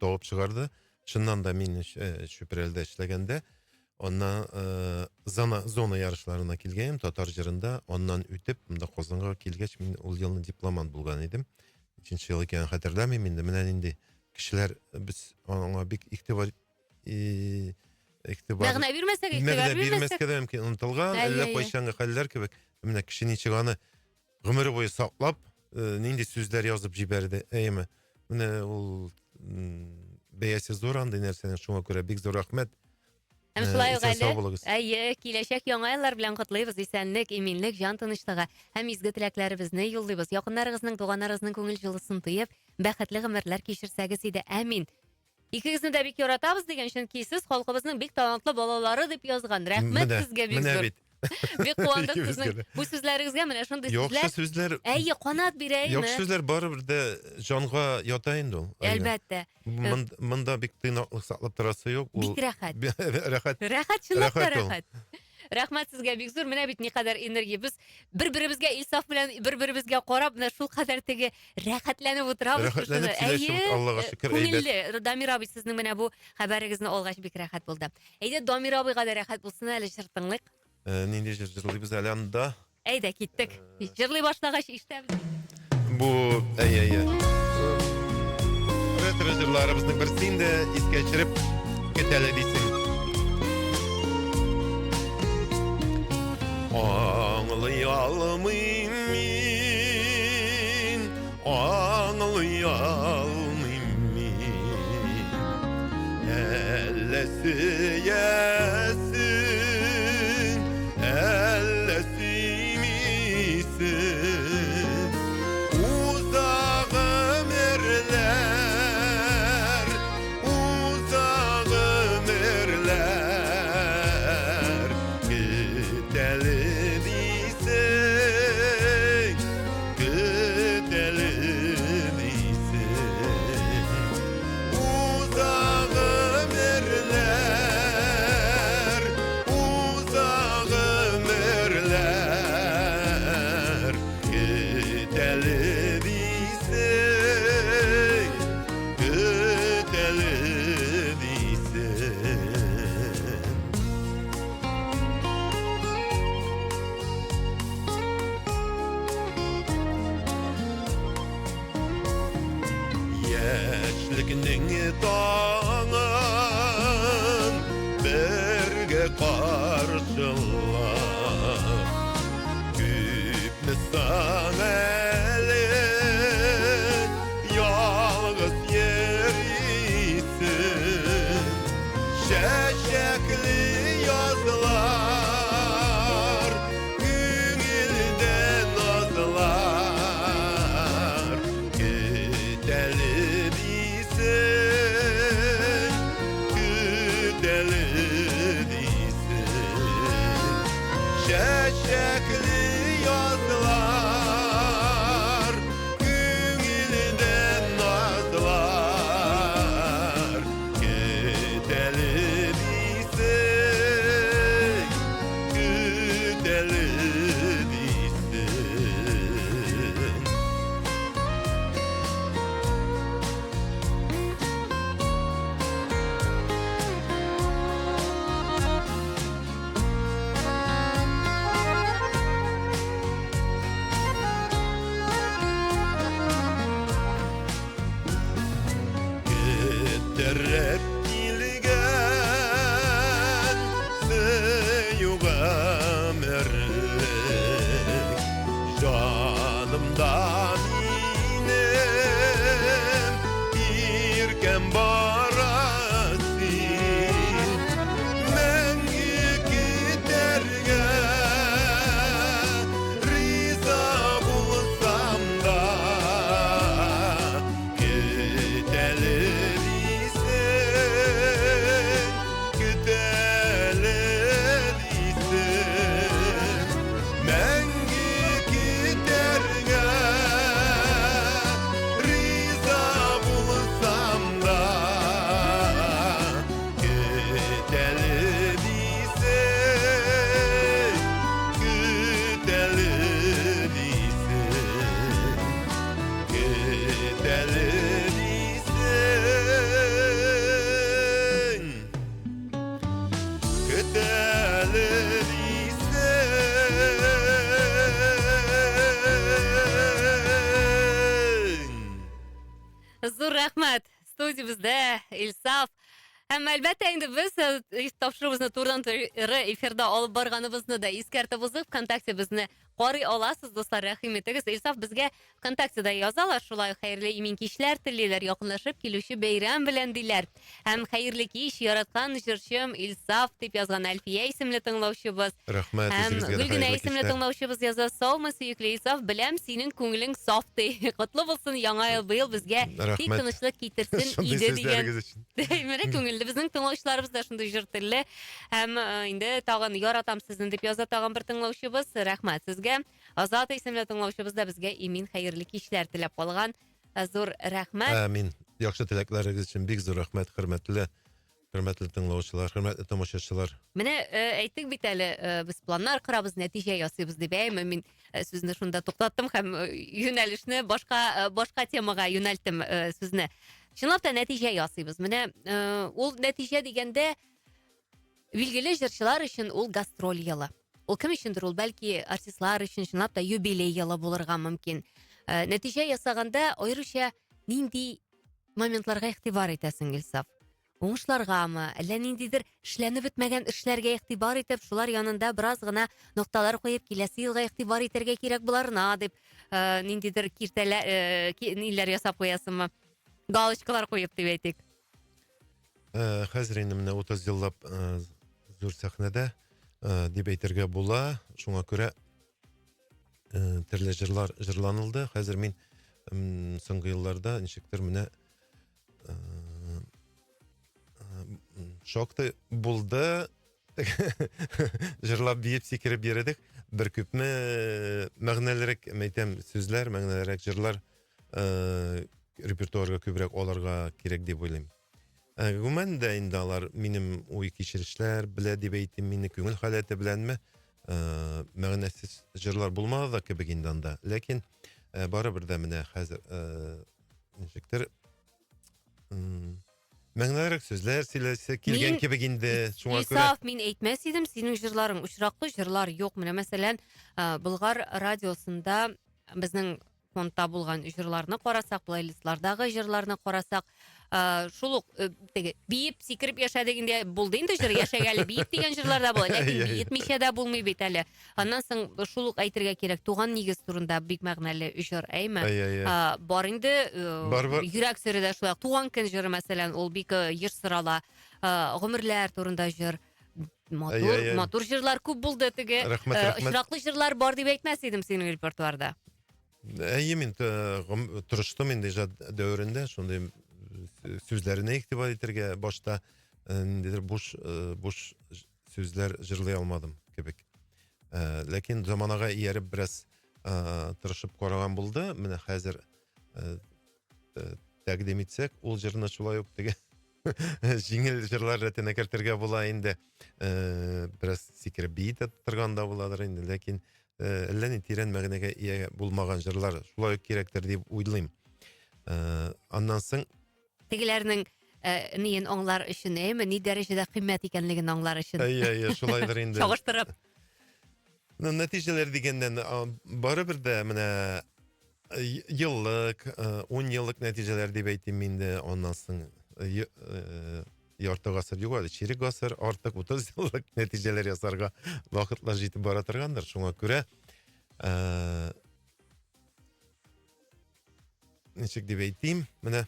табып чыгарды. Шуннан да мин Шүпрәлдә эшләгәндә, оннан зона ярышларына килгәнем, татар җырында, оннан үтеп, монда Казанга килгәч, мин ул елны дипломант булган идем. 2нче ел икән хәтерләмим инде. Менә нинди кешеләр без аңа бик игътибар Мәгънә бирмәсәк, игътибар бирмәскә дә мөмкин, онытылган, әллә кайчангы хәлләр кебек. Менә кеше ничек аны гомере буе саклап, нинди сүзләр язып җибәрде. Менә ул бәясе зур андый нәрсәнең, шуңа күрә бик зур рәхмәт. Һәм шулай ук әле, киләчәк яңа еллар белән котлыйбыз. Исәнлек, иминлек, җан тынычлыгы һәм изге теләкләребезне юллыйбыз. Якыннарыгызның, туганнарыгызның күңел җылысын тоеп, бәхетле гомерләр кичерсәгез иде. Амин. Икегезне дә бик яратабыз дигән, чөнки сез халкыбызның бик талантлы балалары дип язган. Рәхмәт сезгә бик зур. Бик куандык сезнең бу сүзләрегезгә, менә шундый сүзләр. Канат бирәйме? Яхшы сүзләр барыбер дә җанга ята инде ул. Әлбәттә. Монда бик тыйнаклык саклап торасы юк. Бик рәхәт. Рәхәт. Рәхәт, чынлап та рәхәт. Рәхмәт сезгә бик зур. Менә бит никадәр энергия. Без бер-беребезгә Илсаф белән бер-беребезгә карап, менә шул кадәр теге рәхәтләнеп утырабыз. Рәхәтләнеп сөйләшеп, Аллага шөкер, әйбәт. Күңелле. Дамир абый, сезнең менә бу хәбәрегезне алгач бик рәхәт булды. Әйдә, Дамир абыйга да рәхәт булсын әле җыртыңлык. Нинди җырлыйбыз әле анда? Әйдә, киттек. Җырлый башлагач ишетәбез. Bu retro jırlarımızın birisini de is geçirip geteledisin. Ağlayalım min, ağlayalım min. Ellesi yesin, ellesi misin? Uzağım erler, uzağım erler. Gidelim isen, gidelim isen. Uzağım erler, uzağım erler. Gidelim isen, gidelim isen. Yaşlıkның tağın berge karşılar. Küpni sana eli yalğız yerisin. Şeşekli yazılar, günilden nazlar. Gidelim isen, gidelim isen. Şeşekli yazılar, günilden nazlar. Gidelim isen, gidelim isen. Giderip ilgen seyuğa merlik. Canımdan inem irken barasin. Mengi giderge riza bulsam da. Gidelim isen, gidelim isen. Mengi giderge riza bulsam da. Gidelim isen, gidelim isen. Gidelim isen, gidelim isen. Зур рәхмәт. Студиябызда Илсаф. Һәм әлбәттә инде без тапшыруыбызны турыдан-туры эфирда алып барганыбызны да искәртеп узып, ВКонтакте безне карый аласыз, дуслар, рәхим итегез. Илсаф безгә ВКонтактеда язалар, шулай хәерле имин кичләр телиләр, якынлашып килүче бәйрәм белән диләр. Һәм хәерле кич яраткан җырчым Илсаф дип язган Әлфия исемле тыңлаучыбыз. Рәхмәт, Һәм үзегезгә дә Гөлгенә хәерле исемле кичләр. тыңлаучыбыз яза: "Саумы, сөекле Илсаф, беләм синең күңелең саф" ди. Котлы булсын яңа ел, быел безгә Рәхмәт. тик тынычлык китерсен Шундый иде сүзләрегез дигән. өчен. Менә күңелле безнең тыңлаучыларыбыз да шундый җыр телле. Һәм инде тагын яратам сезне дип яза тагын бер тыңлаучыбыз. Рәхмәт сезгә. Азат исемле тыңлаучыбыз да безгә имин хәерле кичләр теләп калган. Зур рәхмәт. Амин. Яхшы теләкләрегез өчен бик зур рәхмәт, хөрмәтле Hürmetli tыңлаучылар, hürmetli tomoshachilar. Менә әйттек бит әле, без планнар корабыз, нәтиҗә ясыйбыз дип. Мен сүзне шунда туктаттым һәм юнәлешне башка темага юнәлттем сүзне. Чынлап та нәтиҗә ясыйбыз. Менә ул нәтиҗә дигәндә билгеле җырчылар өчен ул гастроль елы. Ул кем өчендер ул, бәлки артистлар өчен чынлап та юбилей елы булырга мөмкин. Нәтиҗә ясаганда аеруча нинди моментларга игътибар итәсең, Илсаф? Уңышларгамы, әллә ниндидер эшләнеп бетмәгән эшләргә игътибар итеп, шулар янында бераз гына нокталар куеп, киләсе елга игътибар итәргә кирәк буларына дип, ниндидер киртәләр, ниләр ясап куясыңмы? Галочкалар куеп дип әйтик. Хәзер инде менә 30 еллап зур сәхнәдә дип әйтергә була. Шуңа күрә төрле җырлар җырланылды. Хәзер мин соңгы елларда ничектер менә шокты булды. Җырлап биеп сикереп йөрдек. Бер күпме мәгънәлерәк әйтәм сүзләр, мәгънәлерәк җырлар репертуарга күбрәк алырга кирәк дип уйлыйм. Гомән дә инде алар минем уй кичерешләр белә дип әйтим, мине күңел халәте беләнме мәгънәсез җырлар булмады да кебек инде анда. Ләкин барыбер дә менә хәзер ничектер мәгънәлерәк сүзләр сөйләсә килгән кебек инде. Шуңа күрә Исаф, мин әйтмәс идем, синең җырларың очраклы җырлар юк. Менә мәсәлән, Болгар радиосында безнең фондта булган җырларны карасак, плейлистлардагы җырларны карасак, шул ук теге биеп сикереп яшә дигәндә булды инде җыр, яшәгәле биеп дигән җырларда була, ләкин биетмичә дә булмый бит әле. Аннан соң шул ук әйтергә кирәк, туган нигез турында бик мәгънәле җыр, әйме? Бар инде йөрәк сөре дә шулай. Туган көн җыры мәсәлән, ул бик еш сырала. Гомерләр турында җыр. Матур җырлар күп булды теге. Очраклы җырлар бар дип әйтмәс идем синең репертуарда. Мин тырыштым инде иҗат дәверендә, шундый сүзләренә игътибар итәргә башта ниндидер буш сүзләр җырлый алмадым кебек. Ләкин заманага ияреп бераз тырышып караган булды. Менә хәзер тәкъдим итсәк, ул җырны шулай ук теге җиңел җырлар рәтенә кертергә була инде. Бераз сикереп биетә торганда буладыр инде, ләкин әллә ни тирән мәгънәгә ия булмаган җырлар шулай ук кирәктер дип уйлыйм. Аннан соң Тегеләрнең ниен аңлар өчен, ни дәрәҗәдә кыйммәт икәнлеген аңлар өчен. Шулайдыр инде. Чагыштырып. Нәтиҗәләр дигәндән барыбер дә менә еллык, 10 еллык нәтиҗәләр дип әйтим инде. Аннан соң ярты гасыр юк әле, чирек гасыр, артык 30 еллык нәтиҗәләр ясарга вакытлар җитеп бара торгандыр. Шуңа күрә ничек дип әйтим, менә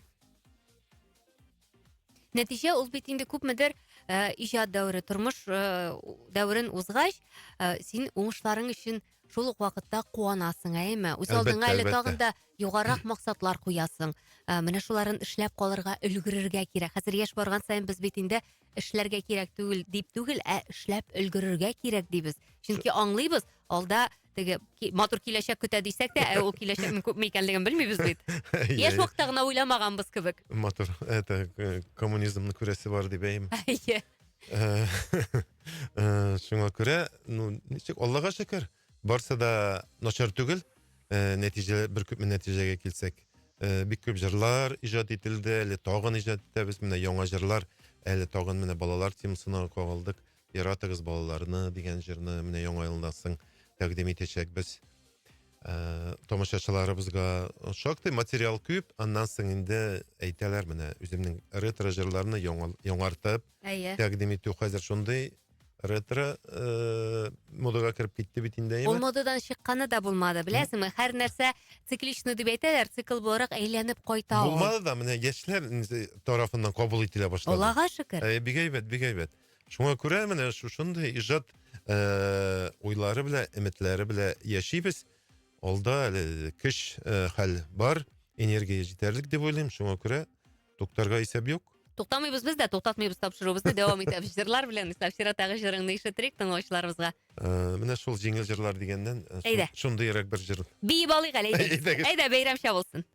Нәтиҗә ул бит инде күпмедер иҗат дәвре, тормыш дәврен узгач, син уңышларың өчен шул ук вакытта куанасың, әйме? Үз алдыңа әле тагын да югарырак максатлар куясың. Менә шуларын эшләп калырга өлгерергә кирәк. Хәзер яшь барган саен без бит инде эшләргә кирәк түгел дип түгел, эшләп өлгерергә кирәк дибез. Чөнки аңлыйбыз, алда теге матур киләчәк көтә дисәк тә, ул киләчәкнең күпме икәнлеген белмибез бит. Яшь вакытта гына уйламаганбыз кебек. Матур, коммунизмны күрәсе бар дип әйм. Шуңа күрә, ничек Аллага шөкер, барса да начар түгел. Нәтиҗә, бер күпме нәтиҗәгә килсәк, бик күп җырлар иҗат ителде, әле тагын иҗат итәбез, менә яңа җырлар, әле тагын менә балалар темасына кагылдык. Яратыгыз балаларны дигән җырны менә яңа елдан соң тәкъдим итәчәкбез. Тамашачыларыбызга шактый материал күп, аннан соң инде әйтәләр менә үземнең ретро җырларны яңартып тәкъдим итү хәзер шундый ретро модага кирип китте бит инде. Ул модадан чыкканы да булмады, беләсеңме? Һәр нәрсә цикличный дип әйтәләр, цикл буларак әйләнеп кайта ул. Булмады да, менә яшьләр тарафыннан кабул ителә башлады. Аллага шөкер. Бик әйбәт. Шуңа күрә менә шушындый иҗат уйлары белән, өметләре белән яшибез. Алда әле көч хәл бар, энергия җитәрлек дип уйлыйм. Шуңа күрә туктарга исәп юк. Туктамыйбыз без дә, туктатмыйбыз тапшыруыбызны, дәвам итәбез җырлар белән. Сафираттагы җырыңны ишетерик тыңлаучыларыбызга. Менә шул җиңел җырлар дигәннән шундыйрак бер җыр. Биеп алыйк әле. Әйдә, бәйрәмчә булсын.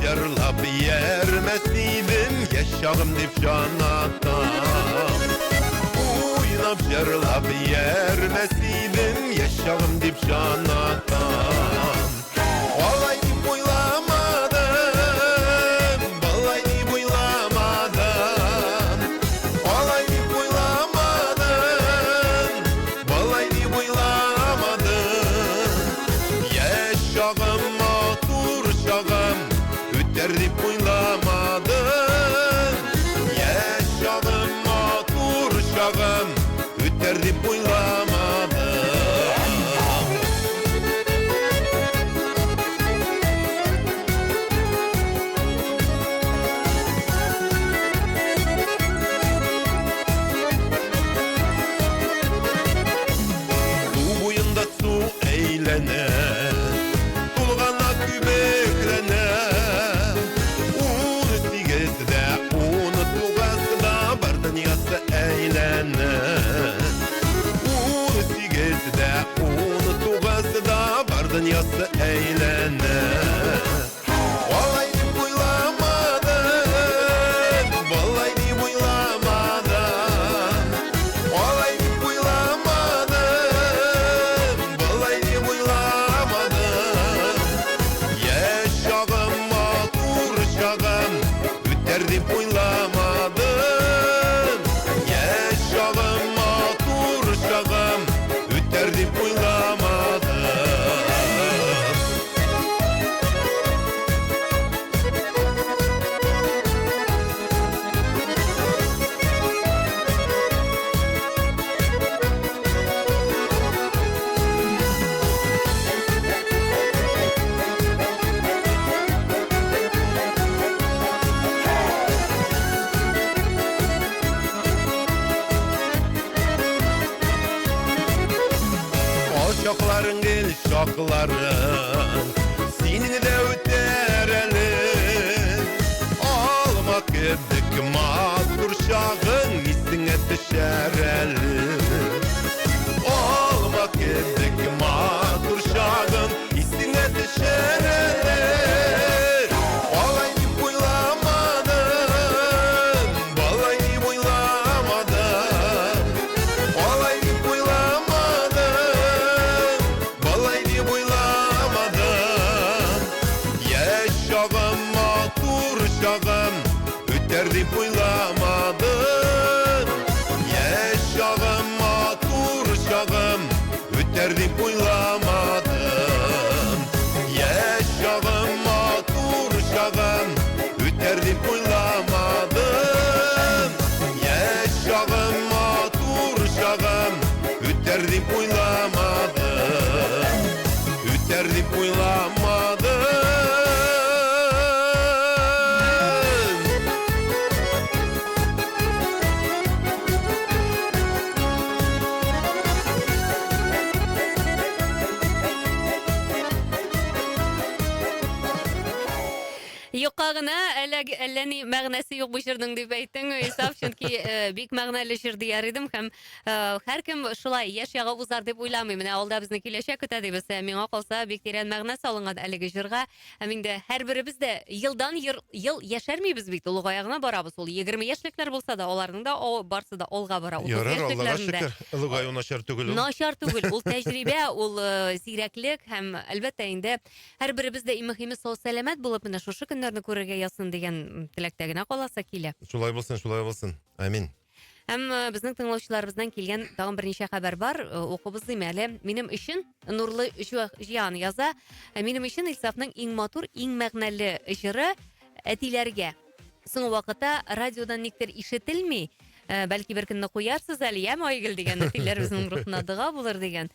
jırlap yermesiydim yaşağım dip janatam. Oynap jırlap yermesiydim yaşağım dip janatam. Olay dip oylamadım, balay dip oylamadım. Olay dip oylamadım, balay dip oylamadım. Yaşağım otur şağım, öter dip oylamadım. Yaşağım otur şağım, öter dip oylamadım. Su boyunda su eğlene, tulgana kübeklene. Un üstigesi de, unu tugası da, bardan yası eğlene. Un üstigesi de, unu tugası da, bardan yası eğlene. Olay dip oylamadım, balay dip oylamadım. Olay dip oylamadım, balay dip oylamadım. Yaşağım otur şağım, öter dip oylamadım. Yaşağım otur şağım, öter dip oylamadım. O şokların gel şokların, senin de öterelim. Olmak edik mazur şağın, isine düşerelim. Olmak edik mazur şağın, isine düşerelim. Olay dip oylamadım, balay dip oylamadım. Olay dip oylamadım, balay dip oylamadım. Yaşağım otur şağım, öter dip oylamadım. Yaşağım otur şağım, öter dip oylamadım. Yaşağım otur şağım, öter dip oylamadım. Yaşağım otur şağım, öter dip oylamadım. Öter dip oylamadım. Юкка гына әллә ни мәгънәсе юк бу җырның дип әйттең, Исаф, чөнки бик мәгънәле җыр дияр идем һәм һәркем шулай яшь ягы узар дип уйламый. Менә алда безне киләчәк көтә дибез. Миңа калса бик тирән мәгънә салынган әлеге җырга. Һәм инде һәрберебез дә елдан ел яшәрмибез бит, улыгая гына барабыз. Ул 20 яшьлекләр булса да, аларның да барсы да алга бара. 30 Ярар, Аллага яшьлекләрендә. шөкер. Ылыгай начар түгел ул. Начар түгел, ул тәҗрибә, ул зирәклек һәм әлбәттә инде һәрберебез дә мөһиме сау сәламәт булып менә шушы көннәрне күрергә ясын дигән теләктә генә каласа килә. Шулай булсын, шулай булсын. Амин. Һәм безнең тыңлаучыларыбыздан килгән тагын берничә хәбәр бар. Укыбыз дим әле. Минем өчен Нурлы Җан яза. Минем өчен Илсафның иң матур, иң мәгънәле җыры әтиләргә. Соң вакытта радиодан никтер ишетелми. Бәлки бер көнне куярсыз әле, яме Айгөл дигән әтиләребезнең рухына дога булыр дигән.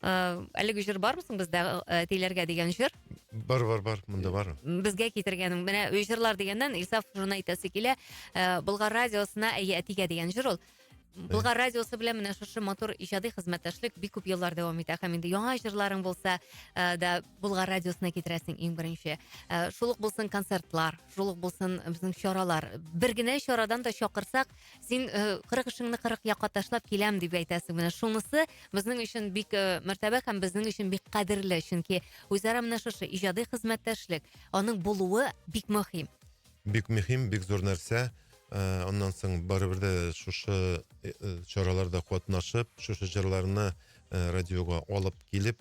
Әлеге җыр бармы соң бездә әтиләргә дигән җыр? Бар, монда бар. Безгә китергән. Менә җырлар дигәннән Илсаф журна әйтәсе килә. Болгар радиосына әйе әтигә дигән җыр ул. Булгар радиосы белән менә шушы мотор иҗади хезмәттәшлек бик күп еллар дәвам итә. Һәм инде яңа җырларың булса да Булгар радиосына китерәсең иң беренче. Шулык булсын концертлар, шулык булсын безнең чаралар. Бер генә чарадан да чакырсак, син 40 эшеңне 40 якка ташлап киләм дип әйтәсең. Менә шунысы безнең өчен бик мәртәбә һәм безнең өчен бик кадерле, чөнки үзара менә шушы иҗади хезмәттәшлек, аның булуы бик мөһим. Бик мөһим, бик зур нәрсә. Ondan соң барыбер дә шушы чараларда катнашып, шушы җырларны радиога алып килеп,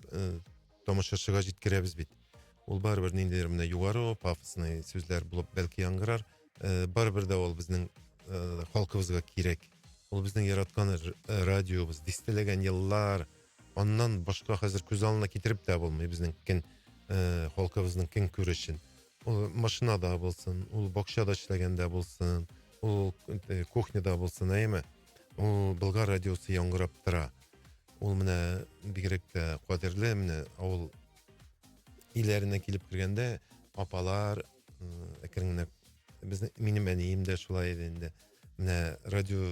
тамашачыга җиткерәбез бит. Ул барыбер ниндидер менә югары пафосный сүзләр булып бәлки яңгырар. Барыбер дә ул безнең халкыбызга кирәк. Ул безнең яраткан радиобыз, дистәләгән еллар. Аннан башка хәзер күз алдына китереп тә булмый безнең көн халкыбызның көн күрешен. Ул машинада булсын, ул бакчада эшләгәндә булсын, ул кухняда булсын, әйме? Ул Болгар радиосы яңгырап тора. Ул менә бигрәк тә кадерле, менә авыл илләренә килеп кергәндә апалар, әкренләп безнең минем әнием дә шулай иде инде. Менә радио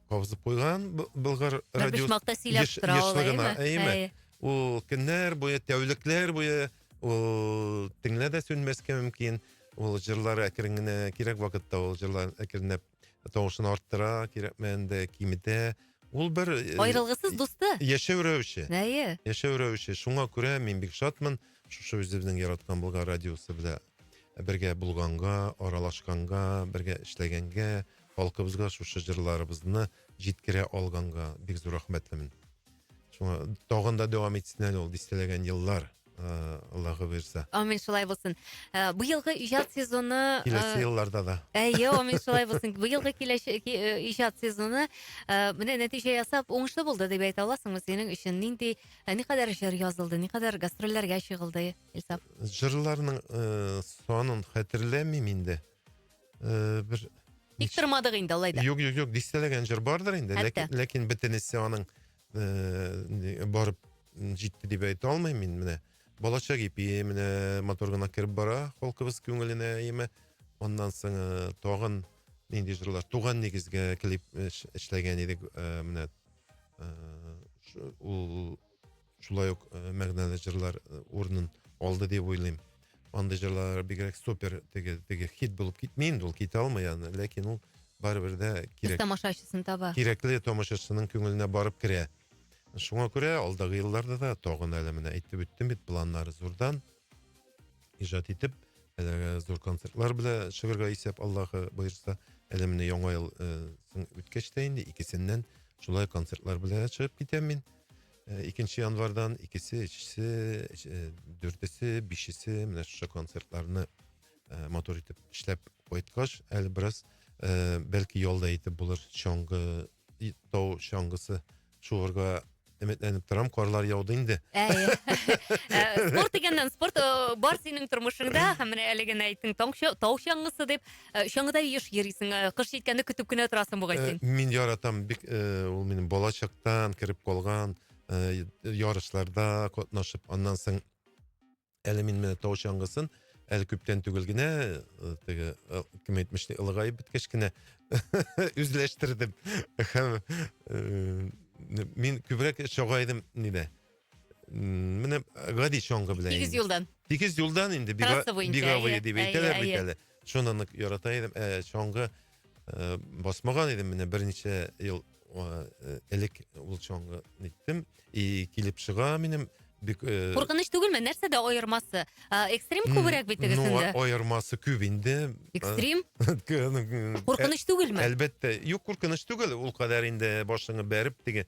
кабызып куйган Болгар радиосы. Бишмакта сөйләп тора ул, әйме? Ул көннәр буе, тәүлекләр буе ул тыңлада сүнмәскә мөмкин. Ул җырлар әкренләп кирәк вакытта ул җырлар әкренләп тавышын арттыра, кирәкмәндә киметә. Ул бер Аерылгысыз дусты. яшәү рәвеше. Әйе. Яшәү рәвеше. Шуңа күрә мин бик шатмын. Шушы үзебезнең яраткан Болгар радиосы белән бергә булганга, аралашканга, бергә эшләгәнгә, халкыбызга шушы җырларыбызны җиткерә алганга бик зур рәхмәтлемен. Шуңа тагын да дәвам итсеннәр ул дистәләгән еллар. Аллаһы бирсә. Амин, шулай булсын. Бу елгы иҗат сезоны Киләсе елларда да. Әйе, амин, шулай булсын. Бу елгы иҗат сезоны менә нәтиҗә ясап уңышлы булды дип әйтә аласыңмы? Синең өчен нинди, никадәр җыр язылды, никадәр гастрольләргә чыгылды, Илсаф? Җырларның санын хәтерләмим инде. Бер Тик тормадык инде алайда. Юк, дистәләгән җыр бардыр инде, ләкин бөтенесе аның барып җитте дип әйтә алмыйм мин менә. Балачак ипи менә мотор гына киреп бара, халкыбыз күңеленә яме. Оннан соң тагын нинди җырлар, туган нигезгә клип эшләгән идек, менә ул шулай ук мәгънәле җырлар урынын алды дип уйлыйм. Анда җырлар бигрәк супер теге хит булып китмәйин, ул китә алмый аны, ләкин ул барыбер дә кирәк. Тамашачысын таба. Кирәкле тамашачысының күңеленә барып керә. Шуңа күрә алдагы елларда да тагын әле менә әйтеп үттем бит, планнары зурдан иҗат итеп, әле зур концертлар белән чыгарга исәп, Аллаһы боерса, әле менә яңа ел үткәч тә инде икесеннән шулай концертлар белән чыгып китәм мин. 2 январьдан 2-се, 3-се, 4-се, 5-се менә шушы концертларны мотор итеп эшләп кайткач, әле бераз бәлки ялда итеп булыр, чаңгы, тау чаңгысы шуырга өметләнеп торам, карлар яуды инде. Әйе. Спорт дигәннән спорт бар синең тормышыңда, һәм менә әле генә әйттең, тау чаңгысы дип, чаңгыда еш йөрисең, кыш җиткәндә көтеп кенә торасың бугай син. Мин яратам, бик ул минем балачактан кирип калган ярышларда катнашып, аннан соң әле мин менә тау чаңгысын әле күптән түгел генә теге кем әйтмешли ылгай биткәч кенә үзләштердем. Һәм мин күбрәк чагайдым ниде. Менә гади чаңгы белән. 8 юлдан. 8 юлдан инде бигавый дип әйтәләр бит әле. Шуны ярата идем. Чаңгы басмаган идем менә берничә ел элек ул чаңгы иттем. Килеп чыга минем бик Куркыныч түгелме? Нәрсәдә аермасы? Экстрим күбрәк бит тегесендә. Аермасы күп инде. Экстрим? Куркыныч түгелме? Әлбәттә, юк, куркыныч түгел, ул кадәр инде башыңа бәреп теге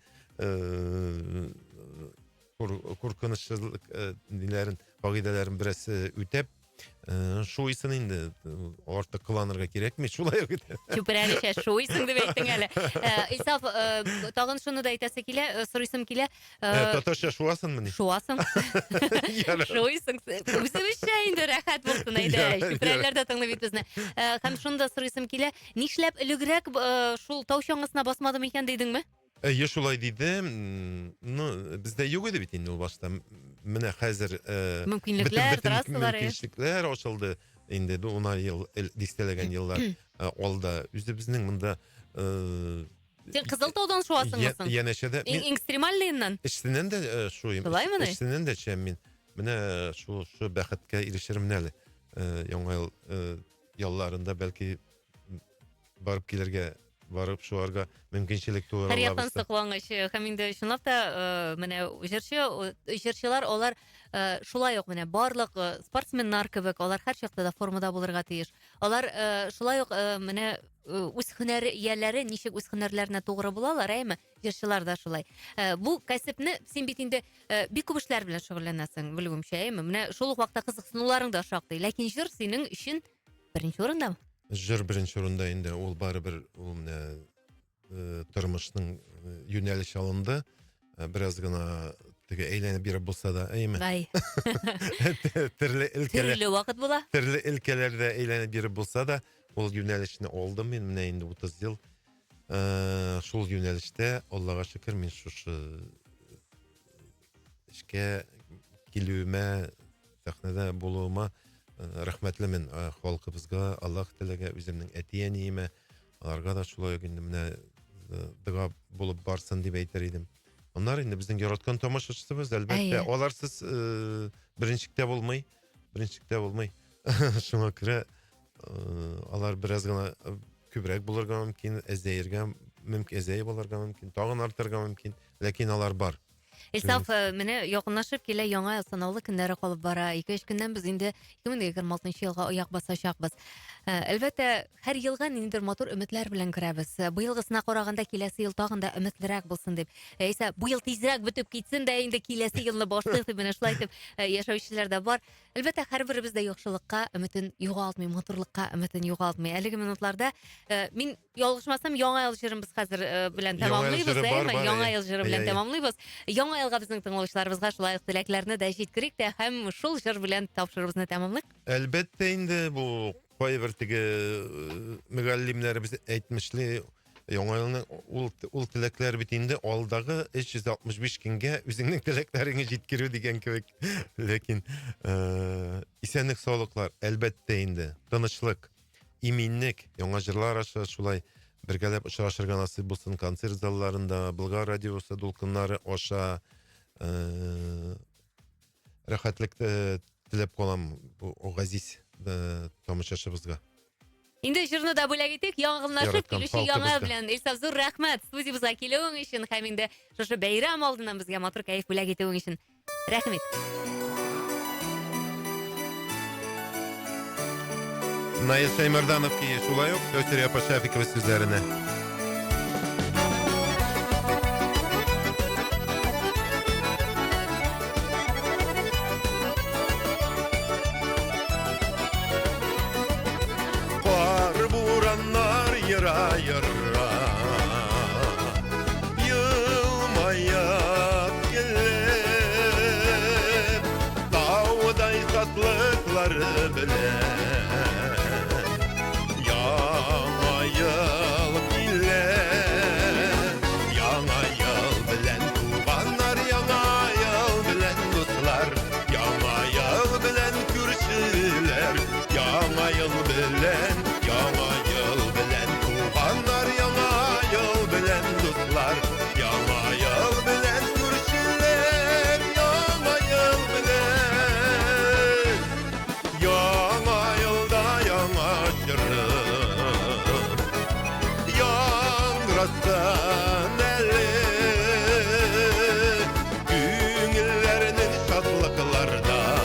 куркынычлык диләрен, кагыйдәләрен бераз үтәп, шуйсын инде артык кыланырга кирәкми, шулай ук. Чүпрәлешә шуйсын дип әйттең әле. Илсаф, тагын шуны да әйтәсе килә, сорыйсым килә. Татарча шуасынмы ни? Шуасың. Шуйсын. Үзебезчә инде рәхәт булсын әйдә. Чүпрәләр дә тыңлый бит безне. Һәм шуны да сорыйсым килә, нишләп элегрәк шул тау чаңгысына басмадым икән дидеңме? Шулай дидем. Бездә юк иде бит инде ул башта. Менә хәзер мөмкинлекләр, трассалар мөмкинлекләр ачылды. Инде 10 ел дистәләгән еллар алда. Үзебезнең монда Sen Kızıltau'dan şuasыңmısın? Yeneşede Ekstremalliğinden. işsinden de şuyum. Şulay mı ne? İşsinden de çemmin. Mine şu bäxetke ilişirim näli. Ýoňa ýyl ýollarynda belki barıp gelirge barıp şuarga mümkinçilik tuğar Her ýaktan olabızda. syklaňyş. Hem indi şunlap da mene ýerçiler olar şulay ýok mene barlyk sportsmenler kebek olar her çakda da formada bolurga tiýiş. Olar şulay ýok mene üs hüneri ýerleri nişek üs hünerlerine togry bolalar äme ýerçiler da şulay. Bu kasepni sen bitinde bir köp işler bilen şugullanasың bilgümçe äme mene şol wagtda kızyksynuularyň da şakdy. Lakin jür senin işin birinci orunda. Jür birinci orunda indi ol barıbir turmuşynyň ýönelişi alındy. Biraz gana tege eýlenip bir bolsa da äme. Vay. Tirli ilkeler. Türlü wagt bola. Tirli ilkelerde eýlenip bir bolsa da ol ýönelişine oldum men mine indi 30 ýyl. Şol ýönelişde Allaha şükür men şu işke kilüme sahnada boluma rahmetlimin halkımızga Allah tilege üzümniň etiýenime alarga da şulay gündümne dıga bolup barsın diýip eýter idim. Onlar indi bizden yaratkan tamaşaçysybız elbette. Olarsiz birinçikde bolmay. Şuna göre alar biraz gana kübrek bulurga mümkin, ezeyirge mümkin, ezeyi bulurga mümkin, tağın artarga mümkin. Lakin alar bar. Esaf mene ýokynlaşyp kile ýaňa ýyl sanawly günleri golyp bara. 2-3 günden biz indi 2026 ýylga aýak basaşakbys. Elbette her ýylga nindir motor ümitler bilen girebis. Bu ýylgysına garaganda kilesi ýyl tagында ümitliräk bolsun dip. Eýse bu ýyl tezrek bütüp gitsin de indi kilesi ýylyny başlaýk dip mene şulay dip ýaşaýçylar da bar. Elbette her birimiz de ýokşulykka ümitin ýogaltmy, motorlukka ümitin ýogaltmy. 50 minutlarda min ýolguşmasam ýaňa ýyl jyrymy biz hazır bilen tamamlaýbys. Ýaňa ýyl jyry bilen tamamlaýbys. Ýaňa ýylga bizning tыңлаучыларыбызга şulay tileklerini de җиткерик de hem şol jyr bilen tapşyrybyzny tamamlaýk. Elbette indi bu koy tigi mügallimlerimiz etmişli ýaňa ýylyň ul tilekler bitinde aldagy 365 günge üzüňiň tileklerini җitkiriw digen kebek. Lekin isenlik sağlyklar elbette indi. Tınçlyk, iminlik, ýaňa jyrlar aşa şulay birgelep uçraşyrga nasip bolsun konsert zallarında, Bulgar radiosu dulkynlary aşa rahatlyk tilep golam bu o gaziz tamaşaçybızga. Indi jyryny da bölek etdik, ýaňylaşyp Yaratgan kilişi halkymızga. ýaňa bilen. Elsaf zur rahmat studiýabızga kelegiň üçin hem indi şoşo beýram aldyndan bizge motor käýif bölek etdigiň üçin. Rahmet. Nail Şeýmerdanov ki şulay ok, Ötürýä Paşafikova sözlerine. Kar buranlar yıra yıra yılmayıp gelip dağday tatlıkları bilen Yaňa ýyl bilen Yaňa ýyl bilen tuganlar Yaňa ýyl bilen dostlar Yaňa ýyl bilen kürşiler Yaňa ýyl bilen tuganlar Yaňa ýyl bilen dostlar Yaňa ýyl bilen kürşiler Yaňa ýyl bilen Yaňa ýylda yaňa jyryp ýangrasyn eli güňleriniň şadlyklardan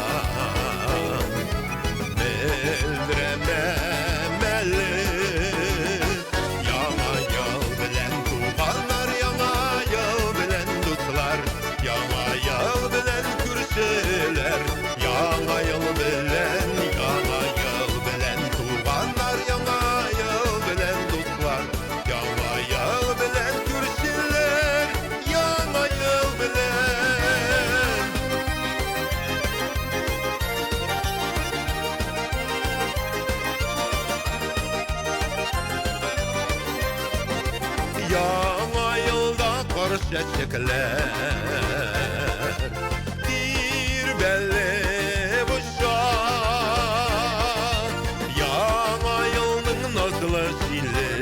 bildirememeli Yaňa ýyl bilen tuganlar Yaňa ýyl bilen dostlar Yaňa ýyl bilen kürşiler Yaňa ýyl bilen tuganlar Yaňa ýyl bilen dostlar Yaňa ýyl bilen kürşiler Yaňa ýyl bilen Yaňa ýylda garşa çekler bir belli buşan Yaňa ýylyň nazly şili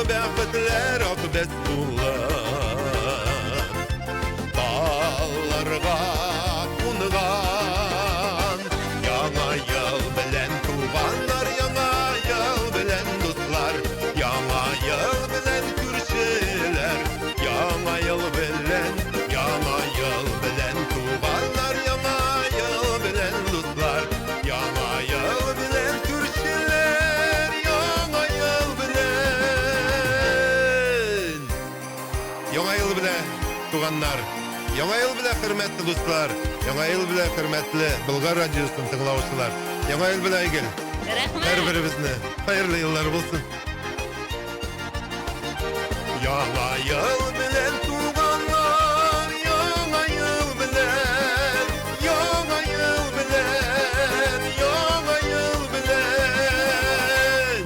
bäxtler atbes bular. Ballarga ungan Yaڭa yıl bilen tuğanlar Yaڭa yıl bilen dostlar Yaڭa yıl bilen kürşiler Yaڭa yıl bilen tuğanlar Yaڭa yıl bilen dostlar Yaڭa yıl bilen kürşiler Yaڭa yıl bilen Yaڭa yıl bilen tuğanlar Яңа ел белән хөрмәтле дуслар, яңа ел белән хөрмәтле Болгар радиосын тыңлаучылар. Яңа ел белән игел. Рәхмәт. Һәрберебезне хайырлы еллар булсын. Яңа ел белән туганнар, яңа ел белән, яңа ел белән, яңа ел белән.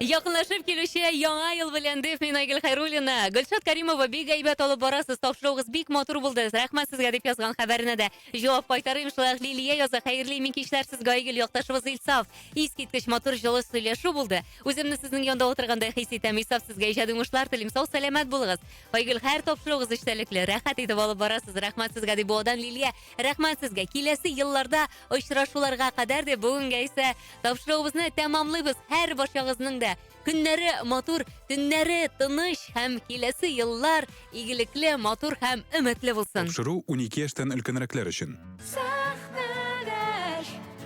Якынлашып килүче яңа ел белән дип мин Айгөл Хайруллина. Гөлшат Каримова бик әйбәт алып барасыз. Тапшыругыз бик матур булды. Рәхмәт сезгә дип язган хәбәренә дә җавап кайтарыйм. Шулай Лилия яза. Хәерле мин кичләр сезгә Айгөл якташыбыз Илсаф. Искиткеч матур җылы сөйләшү булды. Үземне сезнең янда утырганда хис итәм. Илсаф сезгә иҗади уңышлар телим. Сау сәламәт булыгыз. Айгөл һәр тапшыругыз эчтәлекле. Рәхәт итеп алып барасыз. Рәхмәт сезгә дип буадан Лилия. Рәхмәт сезгә. Киләсе елларда очрашуларга кадәр дип бүгенгә исә тапшыруыбызны тәмамлыйбыз. Һәр барчагызның да көннәре матур, төннәре тыныч һәм киләсе еллар игелекле, матур һәм өметле булсын. Тапшыру 12 яшьтән өлкәнрәкләр өчен. Sen